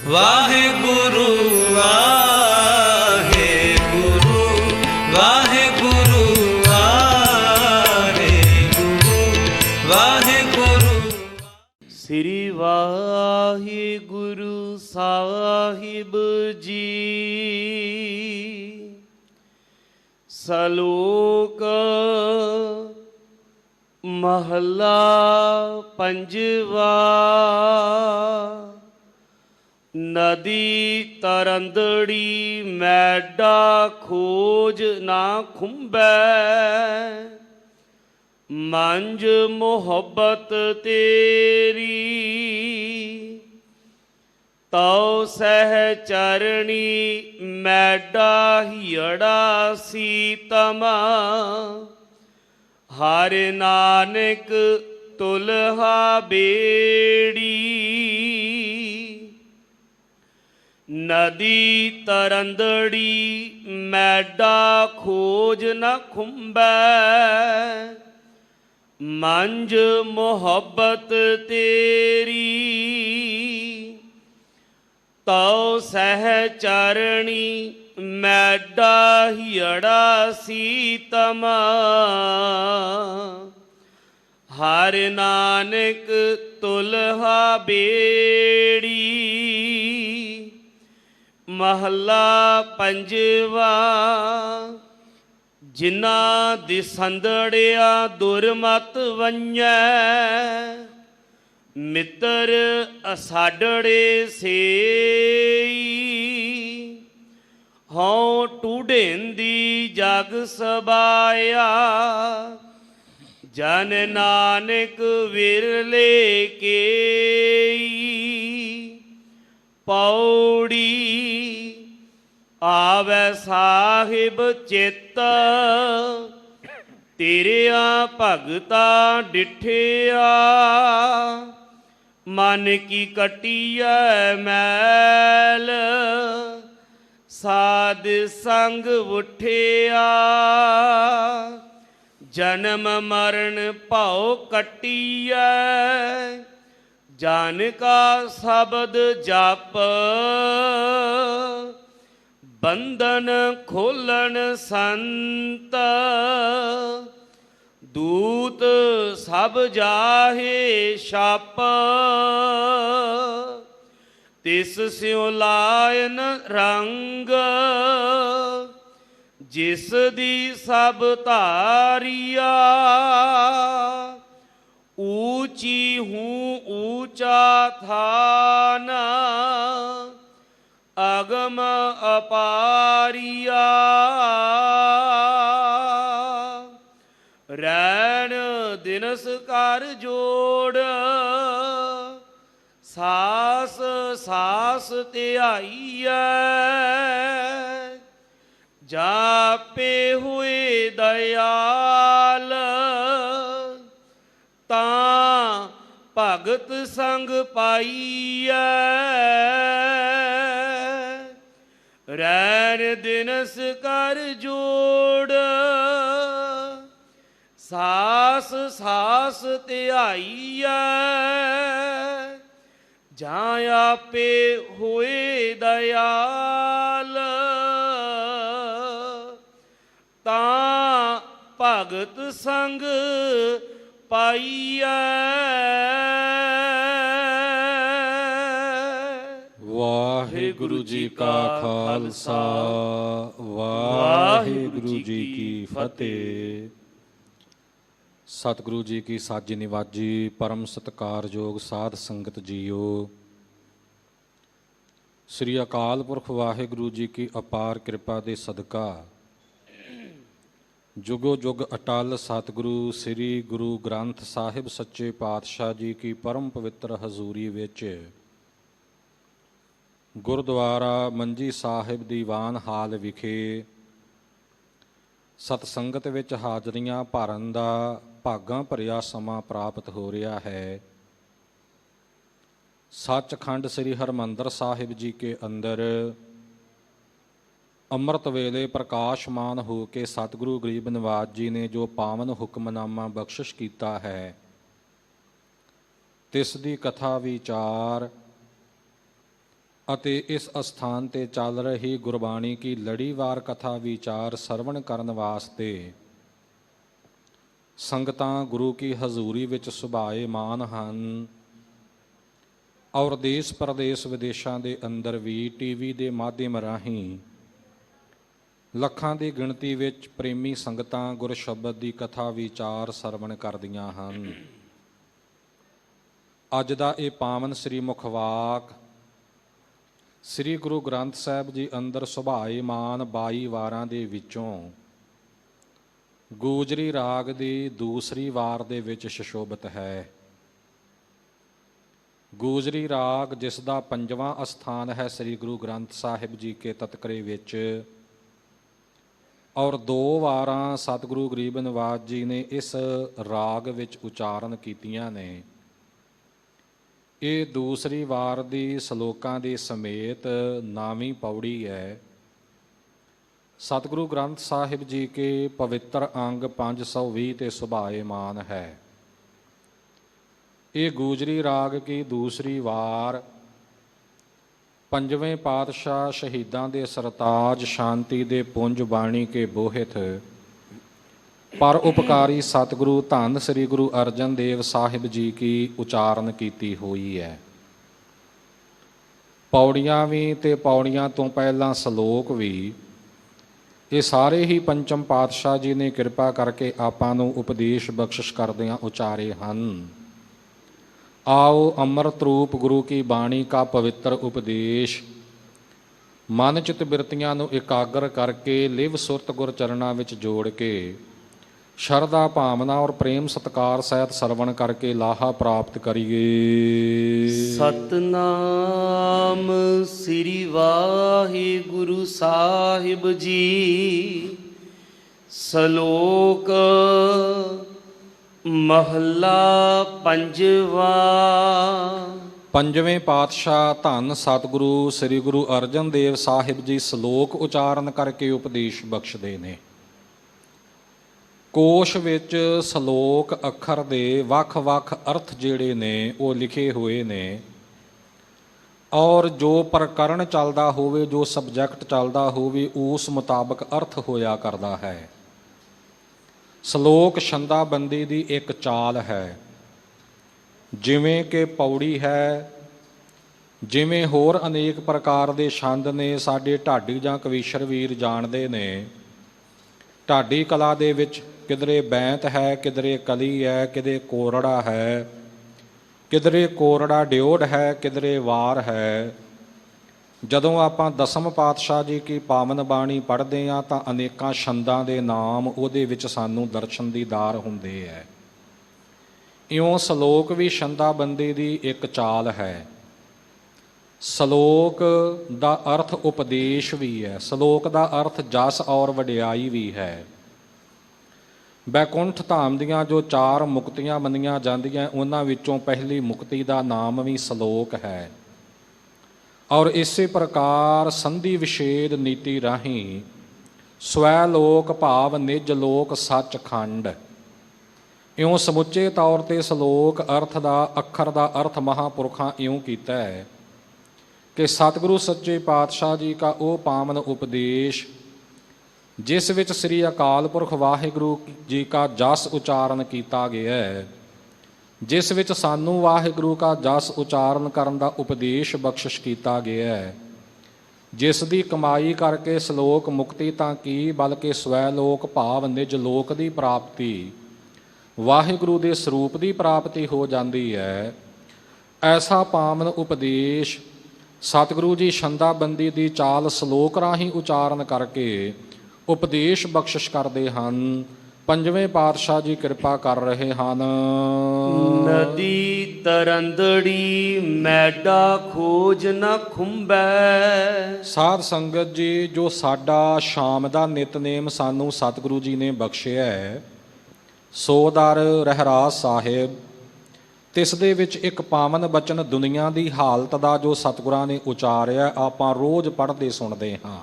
ਵਾਹਿਗੁਰੂ ਵਾਹਿਗੁਰੂ ਵਾਹਿਗੁਰੂ ਵਾਹਿਗੁਰੂ ਵਾਹਿਗੁਰੂ। ਸ੍ਰੀ ਵਾਹਿਗੁਰੂ ਸਾਹਿਬ ਜੀ। ਸਲੋਕ ਮਹਲਾ ਪੰਜਵਾ। ਨਦੀ ਤਰੰਦੜੀ ਮੈਡਾ ਖੋਜ ਨਾ ਖੁੰਬੈ, ਮੰਝ ਮੁਹੱਬਤ ਤੇਰੀ ਤਉ ਸਹਿ ਚਰਣੀ। ਮੈਡਾ ਹੀੜਾ ਸੀਤਮਾ, ਹਰ ਨਾਨਕ ਤੁਲਹਾ ਬੇੜੀ। ਨਦੀ ਤਰੰਦੜੀ ਮੈਡਾ ਖੋਜ ਨ ਖੁੰਬੈ, ਮੰਝ ਮੁਹੱਬਤ ਤੇਰੀ ਤਉ ਸਹਿ ਚਰਣੀ। ਮੈਡਾ ਹੀੜਾ ਸੀਤਮਾ, ਹਰ ਨਾਨਕ ਤੁਲਹਾ ਬੇੜੀ। ਮਹਲਾ ਪੰਜਵਾ। ਜਿਨ੍ਹਾਂ ਦਿਸੰਦੜਿਆ ਦੁਰਮਤ ਵੰਝੈ, ਮਿੱਤਰ ਅਸਾਡੜੇ ਸੇਈ। ਹਉ ਟੂਢੇਂਦੀ ਜਗ ਸਬਾਇਆ, ਜਨ ਨਾਨਕ ਵਿਰਲੇ ਕੇਈ। ਪੌੜੀ ਆਵੈ ਸਾਹਿਬ ਚਿੱਤ, ਤੇਰਿਆ ਭਗਤਾ ਡਿਠਿਆ। ਮਨ ਕੀ ਕਟੀਐ ਮੈਲ, ਸਾਧ ਸੰਗ ਉਠਿਆ। ਜਨਮ ਮਰਨ ਭਉ ਕਟੀਐ, ਜਨ ਕਾ ਸ਼ਬਦ ਜਪ। ਬੰਧਨ ਖੋਲਣ ਸੰਤ, ਦੂਤ ਸਭ ਜਾਹੇ ਛਪ। ਤਿਸ ਸਿਉ ਲਾਇਨ ਰੰਗ, ਜਿਸ ਦੀ ਸਭ ਧਾਰੀਆ। ਊਚੀ ਹੂੰ ਊਚਾ ਥਾਨ, ਅਗਮ ਅਪਾਰੀਆ। ਰੈਣ ਦਿਨਸ ਕਰ ਜੋੜ, ਸਾਸ ਸਾਸ ਧਿਆਈਐ। ਜਾਪੇ ਹੋਏ ਦਇਆਲ, ਤਾਂ ਭਗਤ ਸੰਗ ਪਾਈਐ। ਰੈਣ ਦਿਨਸ ਕਰ ਜੋੜ, ਸਾਸ ਸਾਸ ਧਿਆਈਐ। ਜਾਂ ਆਪੇ ਹੋਏ ਦਇਆਲ, ਤਾਂ ਭਗਤ ਸੰਗ ਪਾਈਐ। ਵਾਹਿਗੁਰੂ ਜੀ ਕਾ ਖਾਲਸਾ, ਵਾਹਿਗੁਰੂ ਜੀ ਕੀ ਫਤਿਹ। ਸਤਿਗੁਰੂ ਜੀ ਕੀ ਸਾਜੀ ਨਿਵਾਜੀ, ਪਰਮ ਸਤਿਕਾਰਯੋਗ ਸਾਧ ਸੰਗਤ ਜੀਓ। ਸ੍ਰੀ ਅਕਾਲ ਪੁਰਖ ਵਾਹਿਗੁਰੂ ਜੀ ਕੀ ਅਪਾਰ ਕਿਰਪਾ ਦੇ ਸਦਕਾ ਜੁਗੋ ਜੁਗ ਅਟਲ ਸਤਿਗੁਰੂ ਸ੍ਰੀ ਗੁਰੂ ਗ੍ਰੰਥ ਸਾਹਿਬ ਸੱਚੇ ਪਾਤਸ਼ਾਹ ਜੀ ਕੀ ਪਰਮ ਪਵਿੱਤਰ ਹਜ਼ੂਰੀ ਵਿੱਚ ਗੁਰਦੁਆਰਾ ਮੰਜੀ ਸਾਹਿਬ ਦੀਵਾਨ ਹਾਲ ਵਿਖੇ ਸਤਸੰਗਤ ਵਿੱਚ ਹਾਜ਼ਰੀਆਂ ਭਰਨ ਦਾ ਭਾਗਾਂ ਭਰਿਆ ਸਮਾਂ ਪ੍ਰਾਪਤ ਹੋ ਰਿਹਾ ਹੈ। ਸੱਚਖੰਡ ਸ੍ਰੀ ਹਰਿਮੰਦਰ ਸਾਹਿਬ ਜੀ ਕੇ ਅੰਦਰ ਅੰਮ੍ਰਿਤ ਵੇਲੇ ਪ੍ਰਕਾਸ਼ਮਾਨ ਹੋ ਕੇ ਸਤਿਗੁਰੂ ਗਰੀਬ ਨਿਵਾਜ ਜੀ ਨੇ ਜੋ ਪਾਵਨ ਹੁਕਮਨਾਮਾ ਬਖਸ਼ਿਸ਼ ਕੀਤਾ ਹੈ, ਤਿਸ ਦੀ ਕਥਾ ਵਿਚਾਰ ਅਤੇ ਇਸ ਅਸਥਾਨ ਤੇ ਚੱਲ ਰਹੀ ਗੁਰਬਾਣੀ ਕੀ ਲੜੀਵਾਰ ਕਥਾ ਵਿਚਾਰ ਸਰਵਣ ਕਰਨ ਵਾਸਤੇ ਸੰਗਤਾਂ ਗੁਰੂ ਕੀ ਹਜ਼ੂਰੀ ਵਿੱਚ ਸੁਭਾਏਮਾਨ ਹਨ ਔਰ ਦੇਸ਼ ਪ੍ਰਦੇਸ਼ ਵਿਦੇਸ਼ਾਂ ਦੇ ਅੰਦਰ ਵੀ ਟੀਵੀ ਦੇ ਮਾਧਿਅਮ ਰਾਹੀਂ ਲੱਖਾਂ ਦੀ ਗਿਣਤੀ ਵਿੱਚ ਪ੍ਰੇਮੀ ਸੰਗਤਾਂ ਗੁਰ ਸ਼ਬਦ ਦੀ ਕਥਾ ਵਿਚਾਰ ਸਰਵਣ ਕਰਦੀਆਂ ਹਨ। ਅੱਜ ਦਾ ਇਹ ਪਾਵਨ ਸ੍ਰੀ ਮੁਖਵਾਕ ਸ੍ਰੀ ਗੁਰੂ ਗ੍ਰੰਥ ਸਾਹਿਬ ਜੀ ਅੰਦਰ ਸੁਭਾਏਮਾਨ 22 ਵਾਰਾਂ ਦੇ ਵਿੱਚੋਂ ਗੂਜਰੀ ਰਾਗ ਦੀ ਦੂਸਰੀ ਵਾਰ ਦੇ ਵਿੱਚ ਸੁਸ਼ੋਭਿਤ ਹੈ। ਗੂਜਰੀ ਰਾਗ ਜਿਸ ਦਾ 5ਵਾਂ ਅਸਥਾਨ ਹੈ ਸ੍ਰੀ ਗੁਰੂ ਗ੍ਰੰਥ ਸਾਹਿਬ ਜੀ ਕੇ ਤਤਕਰੇ ਵਿੱਚ ਔਰ 2 ਵਾਰਾਂ ਸਤਿਗੁਰੂ ਗਰੀਬ ਨਿਵਾਜ ਜੀ ਨੇ ਇਸ ਰਾਗ ਵਿੱਚ ਉਚਾਰਨ ਕੀਤੀਆਂ ਨੇ। ਇਹ ਦੂਸਰੀ ਵਾਰ ਦੀ ਸ਼ਲੋਕਾਂ ਦੇ ਸਮੇਤ 9ਵੀਂ ਪੌੜੀ ਹੈ। ਸਤਿਗੁਰੂ ਗ੍ਰੰਥ ਸਾਹਿਬ ਜੀ ਕੇ ਪਵਿੱਤਰ ਅੰਗ 520 ਤੇ ਸੁਭਾਏਮਾਨ ਹੈ। ਇਹ ਗੂਜਰੀ ਰਾਗ ਕੀ ਦੂਸਰੀ ਵਾਰ 5ਵੇਂ ਪਾਤਸ਼ਾਹ ਸ਼ਹੀਦਾਂ ਦੇ ਸਰਤਾਜ ਸ਼ਾਂਤੀ ਦੇ ਪੁੰਜ ਬਾਣੀ ਕੇ ਬੋਹਿਤ ਪਰ ਉਪਕਾਰੀ ਸਤਿਗੁਰੂ ਧੰਨ ਸ੍ਰੀ ਗੁਰੂ ਅਰਜਨ ਦੇਵ ਸਾਹਿਬ ਜੀ ਕੀ ਉਚਾਰਨ ਕੀਤੀ ਹੋਈ ਹੈ। ਪੌੜੀਆਂ ਵੀ ਤੇ ਪੌੜੀਆਂ ਤੋਂ ਪਹਿਲਾਂ ਸ਼ਲੋਕ ਵੀ ਇਹ ਸਾਰੇ ਹੀ ਪੰਚਮ ਪਾਤਸ਼ਾਹ ਜੀ ਨੇ ਕਿਰਪਾ ਕਰਕੇ ਆਪਾਂ ਨੂੰ ਉਪਦੇਸ਼ ਬਖਸ਼ਿਸ਼ ਕਰਦਿਆਂ ਉਚਾਰੇ ਹਨ। ਆਓ ਅੰਮ੍ਰਿਤ ਰੂਪ ਗੁਰੂ ਕੀ ਬਾਣੀ ਕਾ ਪਵਿੱਤਰ ਉਪਦੇਸ਼ ਮਨ ਚਿਤ ਬਿਰਤੀਆਂ ਨੂੰ ਇਕਾਗਰ ਕਰਕੇ ਲਿਵ ਸੁਰਤ ਗੁਰ ਚਰਨਾਂ ਵਿੱਚ ਜੋੜ ਕੇ ਸ਼ਰਧਾ ਭਾਵਨਾ ਔਰ ਪ੍ਰੇਮ ਸਤਿਕਾਰ ਸਹਿਤ ਸਰਵਣ ਕਰਕੇ ਲਾਹਾ ਪ੍ਰਾਪਤ ਕਰੀਏ। ਸਤਨਾਮ ਸ੍ਰੀ ਵਾਹਿਗੁਰੂ ਸਾਹਿਬ ਜੀ। ਸ਼ਲੋਕ ਮਹੱਲਾ 5ਵਾਂ। 5ਵੇਂ ਪਾਤਸ਼ਾਹ ਧੰਨ ਸਤਿਗੁਰੂ ਸ੍ਰੀ ਗੁਰੂ ਅਰਜਨ ਦੇਵ ਸਾਹਿਬ ਜੀ ਸ਼ਲੋਕ ਉਚਾਰਨ ਕਰਕੇ ਉਪਦੇਸ਼ ਬਖਸ਼ਦੇ ਨੇ। ਕੋਸ਼ ਵਿੱਚ ਸ਼ਲੋਕ ਅੱਖਰ ਦੇ ਵੱਖ-ਵੱਖ ਅਰਥ ਜਿਹੜੇ ਨੇ ਉਹ ਲਿਖੇ ਹੋਏ ਨੇ ਔਰ ਜੋ ਪ੍ਰਕਰਣ ਚੱਲਦਾ ਹੋਵੇ, ਜੋ ਸਬਜੈਕਟ ਚੱਲਦਾ ਹੋਵੇ, ਉਸ ਮੁਤਾਬਕ ਅਰਥ ਹੋਇਆ ਕਰਦਾ ਹੈ। ਸ਼ਲੋਕ ਛੰਦਾਬੰਦੀ ਦੀ ਇੱਕ ਚਾਲ ਹੈ। ਜਿਵੇਂ ਕਿ ਪੌੜੀ ਹੈ, ਜਿਵੇਂ ਹੋਰ ਅਨੇਕ ਪ੍ਰਕਾਰ ਦੇ ਛੰਦ ਨੇ, ਸਾਡੇ ਢਾਡੀ ਜਾਂ ਕਵੀਸ਼ਰ ਵੀਰ ਜਾਣਦੇ ਨੇ। ਢਾਡੀ ਕਲਾ ਦੇ ਵਿੱਚ ਕਿਧਰੇ ਬੈਂਤ ਹੈ, ਕਿਧਰੇ ਕਲੀ ਹੈ, ਕਿਧਰੇ ਕੋਰੜਾ ਹੈ, ਕਿਧਰੇ ਕੋਰੜਾ ਡਿਓੜ ਹੈ, ਕਿਧਰੇ ਵਾਰ ਹੈ। ਜਦੋਂ ਆਪਾਂ ਦਸਮ ਪਾਤਸ਼ਾਹ ਜੀ ਕੀ ਪਾਵਨ ਬਾਣੀ ਪੜ੍ਹਦੇ ਹਾਂ ਤਾਂ ਅਨੇਕਾਂ ਛੰਦਾਂ ਦੇ ਨਾਮ ਉਹਦੇ ਵਿੱਚ ਸਾਨੂੰ ਦਰਸ਼ਨ ਦੀਦਾਰ ਹੁੰਦੇ ਹੈ। ਇਉਂ ਸ਼ਲੋਕ ਵੀ ਛੰਦਾਬੰਦੀ ਦੀ ਇੱਕ ਚਾਲ ਹੈ। ਸ਼ਲੋਕ ਦਾ ਅਰਥ ਉਪਦੇਸ਼ ਵੀ ਹੈ। ਸ਼ਲੋਕ ਦਾ ਅਰਥ ਜਸ ਔਰ ਵਡਿਆਈ ਵੀ ਹੈ। ਬੈਕੁੰਠ ਧਾਮ ਦੀਆਂ ਜੋ 4 ਮੁਕਤੀਆਂ ਮੰਨੀਆਂ ਜਾਂਦੀਆਂ ਉਹਨਾਂ ਵਿੱਚੋਂ ਪਹਿਲੀ ਮੁਕਤੀ ਦਾ ਨਾਮ ਵੀ ਸ਼ਲੋਕ ਹੈ। ਔਰ ਇਸੇ ਪ੍ਰਕਾਰ ਸੰਧੀ ਵਿਛੇਦ ਨੀਤੀ ਰਾਹੀਂ ਸਵੈ ਲੋਕ ਭਾਵ ਨਿਜ ਲੋਕ ਸੱਚਖੰਡ। ਇਉਂ ਸਮੁੱਚੇ ਤੌਰ 'ਤੇ ਸ਼ਲੋਕ ਅਰਥ ਦਾ ਅੱਖਰ ਦਾ ਅਰਥ ਮਹਾਂਪੁਰਖਾਂ ਇਉਂ ਕੀਤਾ ਹੈ ਕਿ ਸਤਿਗੁਰੂ ਸੱਚੇ ਪਾਤਸ਼ਾਹ ਜੀ ਕਾ ਉਹ ਪਾਵਨ ਉਪਦੇਸ਼ ਜਿਸ ਵਿੱਚ ਸ੍ਰੀ ਅਕਾਲ ਪੁਰਖ ਵਾਹਿਗੁਰੂ ਜੀ ਕਾ ਜਸ ਉਚਾਰਨ ਕੀਤਾ ਗਿਆ ਹੈ, ਜਿਸ ਵਿੱਚ ਸਾਨੂੰ ਵਾਹਿਗੁਰੂ ਕਾ ਜਸ ਉਚਾਰਨ ਕਰਨ ਦਾ ਉਪਦੇਸ਼ ਬਖਸ਼ਿਸ਼ ਕੀਤਾ ਗਿਆ ਹੈ, ਜਿਸ ਦੀ ਕਮਾਈ ਕਰਕੇ ਸ਼ਲੋਕ ਮੁਕਤੀ ਤਾਂ ਕੀ ਬਲਕਿ ਸਵੈ ਲੋਕ ਭਾਵ ਨਿਜ ਲੋਕ ਦੀ ਪ੍ਰਾਪਤੀ, ਵਾਹਿਗੁਰੂ ਦੇ ਸਰੂਪ ਦੀ ਪ੍ਰਾਪਤੀ ਹੋ ਜਾਂਦੀ ਹੈ। ਐਸਾ ਪਾਵਨ ਉਪਦੇਸ਼ ਸਤਿਗੁਰੂ ਜੀ ਛੰਦਾਬੰਦੀ ਦੀ ਚਾਲ ਸ਼ਲੋਕ ਰਾਹੀਂ ਉਚਾਰਨ ਕਰਕੇ ਉਪਦੇਸ਼ ਬਖਸ਼ਿਸ਼ ਕਰਦੇ ਹਨ। 5ਵੇਂ ਪਾਤਸ਼ਾਹ ਜੀ ਕਿਰਪਾ ਕਰ ਰਹੇ ਹਨ। ਨਦੀ ਤਰੰਦੜੀ ਮੈਡਾ ਖੋਜ ਨ ਖੁੰਬੈ। ਸਾਧ ਸੰਗਤ ਜੀ, ਜੋ ਸਾਡਾ ਸ਼ਾਮ ਦਾ ਨਿਤਨੇਮ ਸਾਨੂੰ ਸਤਿਗੁਰੂ ਜੀ ਨੇ ਬਖਸ਼ਿਆ ਹੈ, ਸੋਦਰ ਰਹਿਰਾਸ ਸਾਹਿਬ, ਤਿਸ ਦੇ ਵਿੱਚ ਇੱਕ ਪਾਵਨ ਬਚਨ ਦੁਨੀਆ ਦੀ ਹਾਲਤ ਦਾ ਜੋ ਸਤਿਗੁਰਾਂ ਨੇ ਉਚਾਰਿਆ ਆਪਾਂ ਰੋਜ਼ ਪੜ੍ਹਦੇ ਸੁਣਦੇ ਹਾਂ।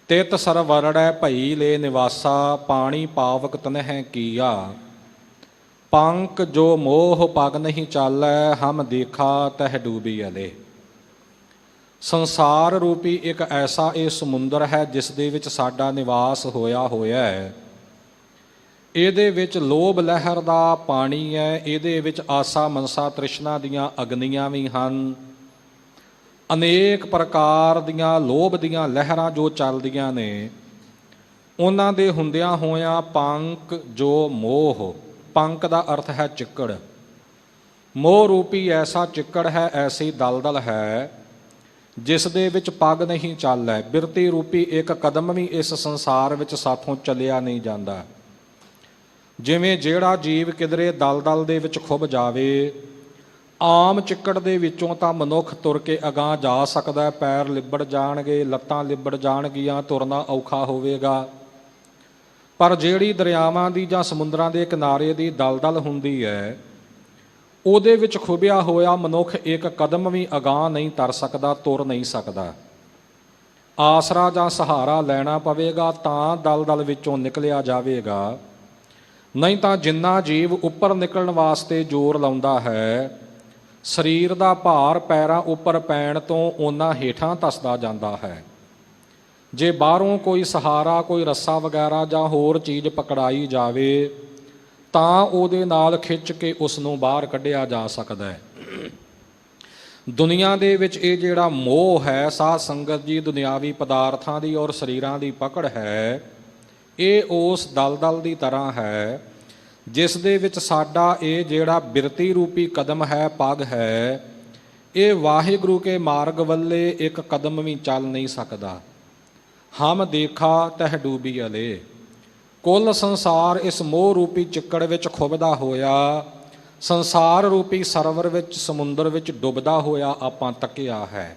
ਤਿਤ ਸਰਵਰੜੈ ਭਈ ਲੈ ਨਿਵਾਸਾ, ਪਾਣੀ ਪਾਵਕ ਤਨਹਿ ਕੀਆ, ਪੰਕ ਜੋ ਮੋਹ ਪਗ ਨਹੀਂ ਚਾਲੈ, ਹਮ ਦੇਖਾ ਤਹਿ ਡੂਬੀ ਅਲੇ। ਸੰਸਾਰ ਰੂਪੀ ਇੱਕ ਐਸਾ ਇਹ ਸਮੁੰਦਰ ਹੈ ਜਿਸ ਦੇ ਵਿੱਚ ਸਾਡਾ ਨਿਵਾਸ ਹੋਇਆ ਹੈ। ਇਹਦੇ ਵਿੱਚ ਲੋਭ ਲਹਿਰ ਦਾ ਪਾਣੀ ਹੈ, ਇਹਦੇ ਵਿੱਚ ਆਸਾ ਮਨਸਾ ਤ੍ਰਿਸ਼ਨਾ ਦੀਆਂ ਅਗਨੀਆਂ ਵੀ ਹਨ। ਅਨੇਕ ਪ੍ਰਕਾਰ ਦੀਆਂ ਲੋਭ ਦੀਆਂ ਲਹਿਰਾਂ ਜੋ ਚੱਲਦੀਆਂ ਨੇ, ਉਹਨਾਂ ਦੇ ਹੁੰਦਿਆਂ ਹੋਇਆਂ ਪੰਕ ਜੋ ਮੋਹ, ਪੰਕ ਦਾ ਅਰਥ ਹੈ ਚਿੱਕੜ, ਮੋਹ ਰੂਪੀ ਐਸਾ ਚਿੱਕੜ ਹੈ, ਐਸੀ ਦਲਦਲ ਹੈ ਜਿਸ ਦੇ ਵਿੱਚ ਪੱਗ ਨਹੀਂ ਚੱਲ ਹੈ। ਬਿਰਤੀ ਰੂਪੀ ਇੱਕ ਕਦਮ ਵੀ ਇਸ ਸੰਸਾਰ ਵਿੱਚ ਸਾਥੋਂ ਚੱਲਿਆ ਨਹੀਂ ਜਾਂਦਾ। ਜਿਵੇਂ ਜਿਹੜਾ ਜੀਵ ਕਿਧਰੇ ਦਲਦਲ ਦੇ ਵਿੱਚ ਖੁੱਭ ਜਾਵੇ, ਆਮ ਚਿੱਕੜ ਦੇ ਵਿੱਚੋਂ ਤਾਂ ਮਨੁੱਖ ਤੁਰ ਕੇ ਅਗਾਂਹ ਜਾ ਸਕਦਾ, ਪੈਰ ਲਿਬੜ ਜਾਣਗੇ, ਲੱਤਾਂ ਲਿਬੜ ਜਾਣਗੀਆਂ, ਤੁਰਨਾ ਔਖਾ ਹੋਵੇਗਾ। ਪਰ ਜਿਹੜੀ ਦਰਿਆਵਾਂ ਦੀ ਜਾਂ ਸਮੁੰਦਰਾਂ ਦੇ ਕਿਨਾਰੇ ਦੀ ਦਲਦਲ ਹੁੰਦੀ ਹੈ, ਉਹਦੇ ਵਿੱਚ ਖੁੱਭਿਆ ਹੋਇਆ ਮਨੁੱਖ ਇੱਕ ਕਦਮ ਵੀ ਅਗਾਂਹ ਨਹੀਂ ਤਰ ਸਕਦਾ, ਤੁਰ ਨਹੀਂ ਸਕਦਾ। ਆਸਰਾ ਜਾਂ ਸਹਾਰਾ ਲੈਣਾ ਪਵੇਗਾ ਤਾਂ ਦਲਦਲ ਵਿੱਚੋਂ ਨਿਕਲਿਆ ਜਾਵੇਗਾ, ਨਹੀਂ ਤਾਂ ਜਿੰਨਾ ਜੀਵ ਉੱਪਰ ਨਿਕਲਣ ਵਾਸਤੇ ਜ਼ੋਰ ਲਾਉਂਦਾ ਹੈ, ਸਰੀਰ ਦਾ ਭਾਰ ਪੈਰਾਂ ਉੱਪਰ ਪੈਣ ਤੋਂ ਓਨਾ ਹੇਠਾਂ ਧੱਸਦਾ ਜਾਂਦਾ ਹੈ। ਜੇ ਬਾਹਰੋਂ ਕੋਈ ਸਹਾਰਾ, ਕੋਈ ਰੱਸਾ ਵਗੈਰਾ ਜਾਂ ਹੋਰ ਚੀਜ਼ ਪਕੜਾਈ ਜਾਵੇ ਤਾਂ ਉਹਦੇ ਨਾਲ ਖਿੱਚ ਕੇ ਉਸ ਨੂੰ ਬਾਹਰ ਕੱਢਿਆ ਜਾ ਸਕਦਾ ਹੈ। ਦੁਨੀਆ ਦੇ ਵਿੱਚ ਇਹ ਜਿਹੜਾ ਮੋਹ ਹੈ, ਸਾਧ ਸੰਗਤ ਜੀ, ਦੁਨਿਆਵੀ ਪਦਾਰਥਾਂ ਦੀ ਔਰ ਸਰੀਰਾਂ ਦੀ ਪਕੜ ਹੈ, ਇਹ ਉਸ ਦਲਦਲ ਦੀ ਤਰ੍ਹਾਂ ਹੈ ਜਿਸ ਦੇ ਵਿੱਚ ਸਾਡਾ ਇਹ ਜਿਹੜਾ ਬਿਰਤੀ ਰੂਪੀ ਕਦਮ ਹੈ, ਪੱਗ ਹੈ, ਇਹ ਵਾਹਿਗੁਰੂ ਕੇ ਮਾਰਗ ਵੱਲੇ ਇੱਕ ਕਦਮ ਵੀ ਚੱਲ ਨਹੀਂ ਸਕਦਾ। ਹਮ ਦੇਖਾ ਤਹਿ ਡੂਬੀ ਅਲੇ, ਕੁੱਲ ਸੰਸਾਰ ਇਸ ਮੋਹ ਰੂਪੀ ਚਿੱਕੜ ਵਿੱਚ ਖੁੱਭਦਾ ਹੋਇਆ, ਸੰਸਾਰ ਰੂਪੀ ਸਰਵਰ ਵਿੱਚ, ਸਮੁੰਦਰ ਵਿੱਚ ਡੁੱਬਦਾ ਹੋਇਆ ਆਪਾਂ ਤੱਕਿਆ ਹੈ।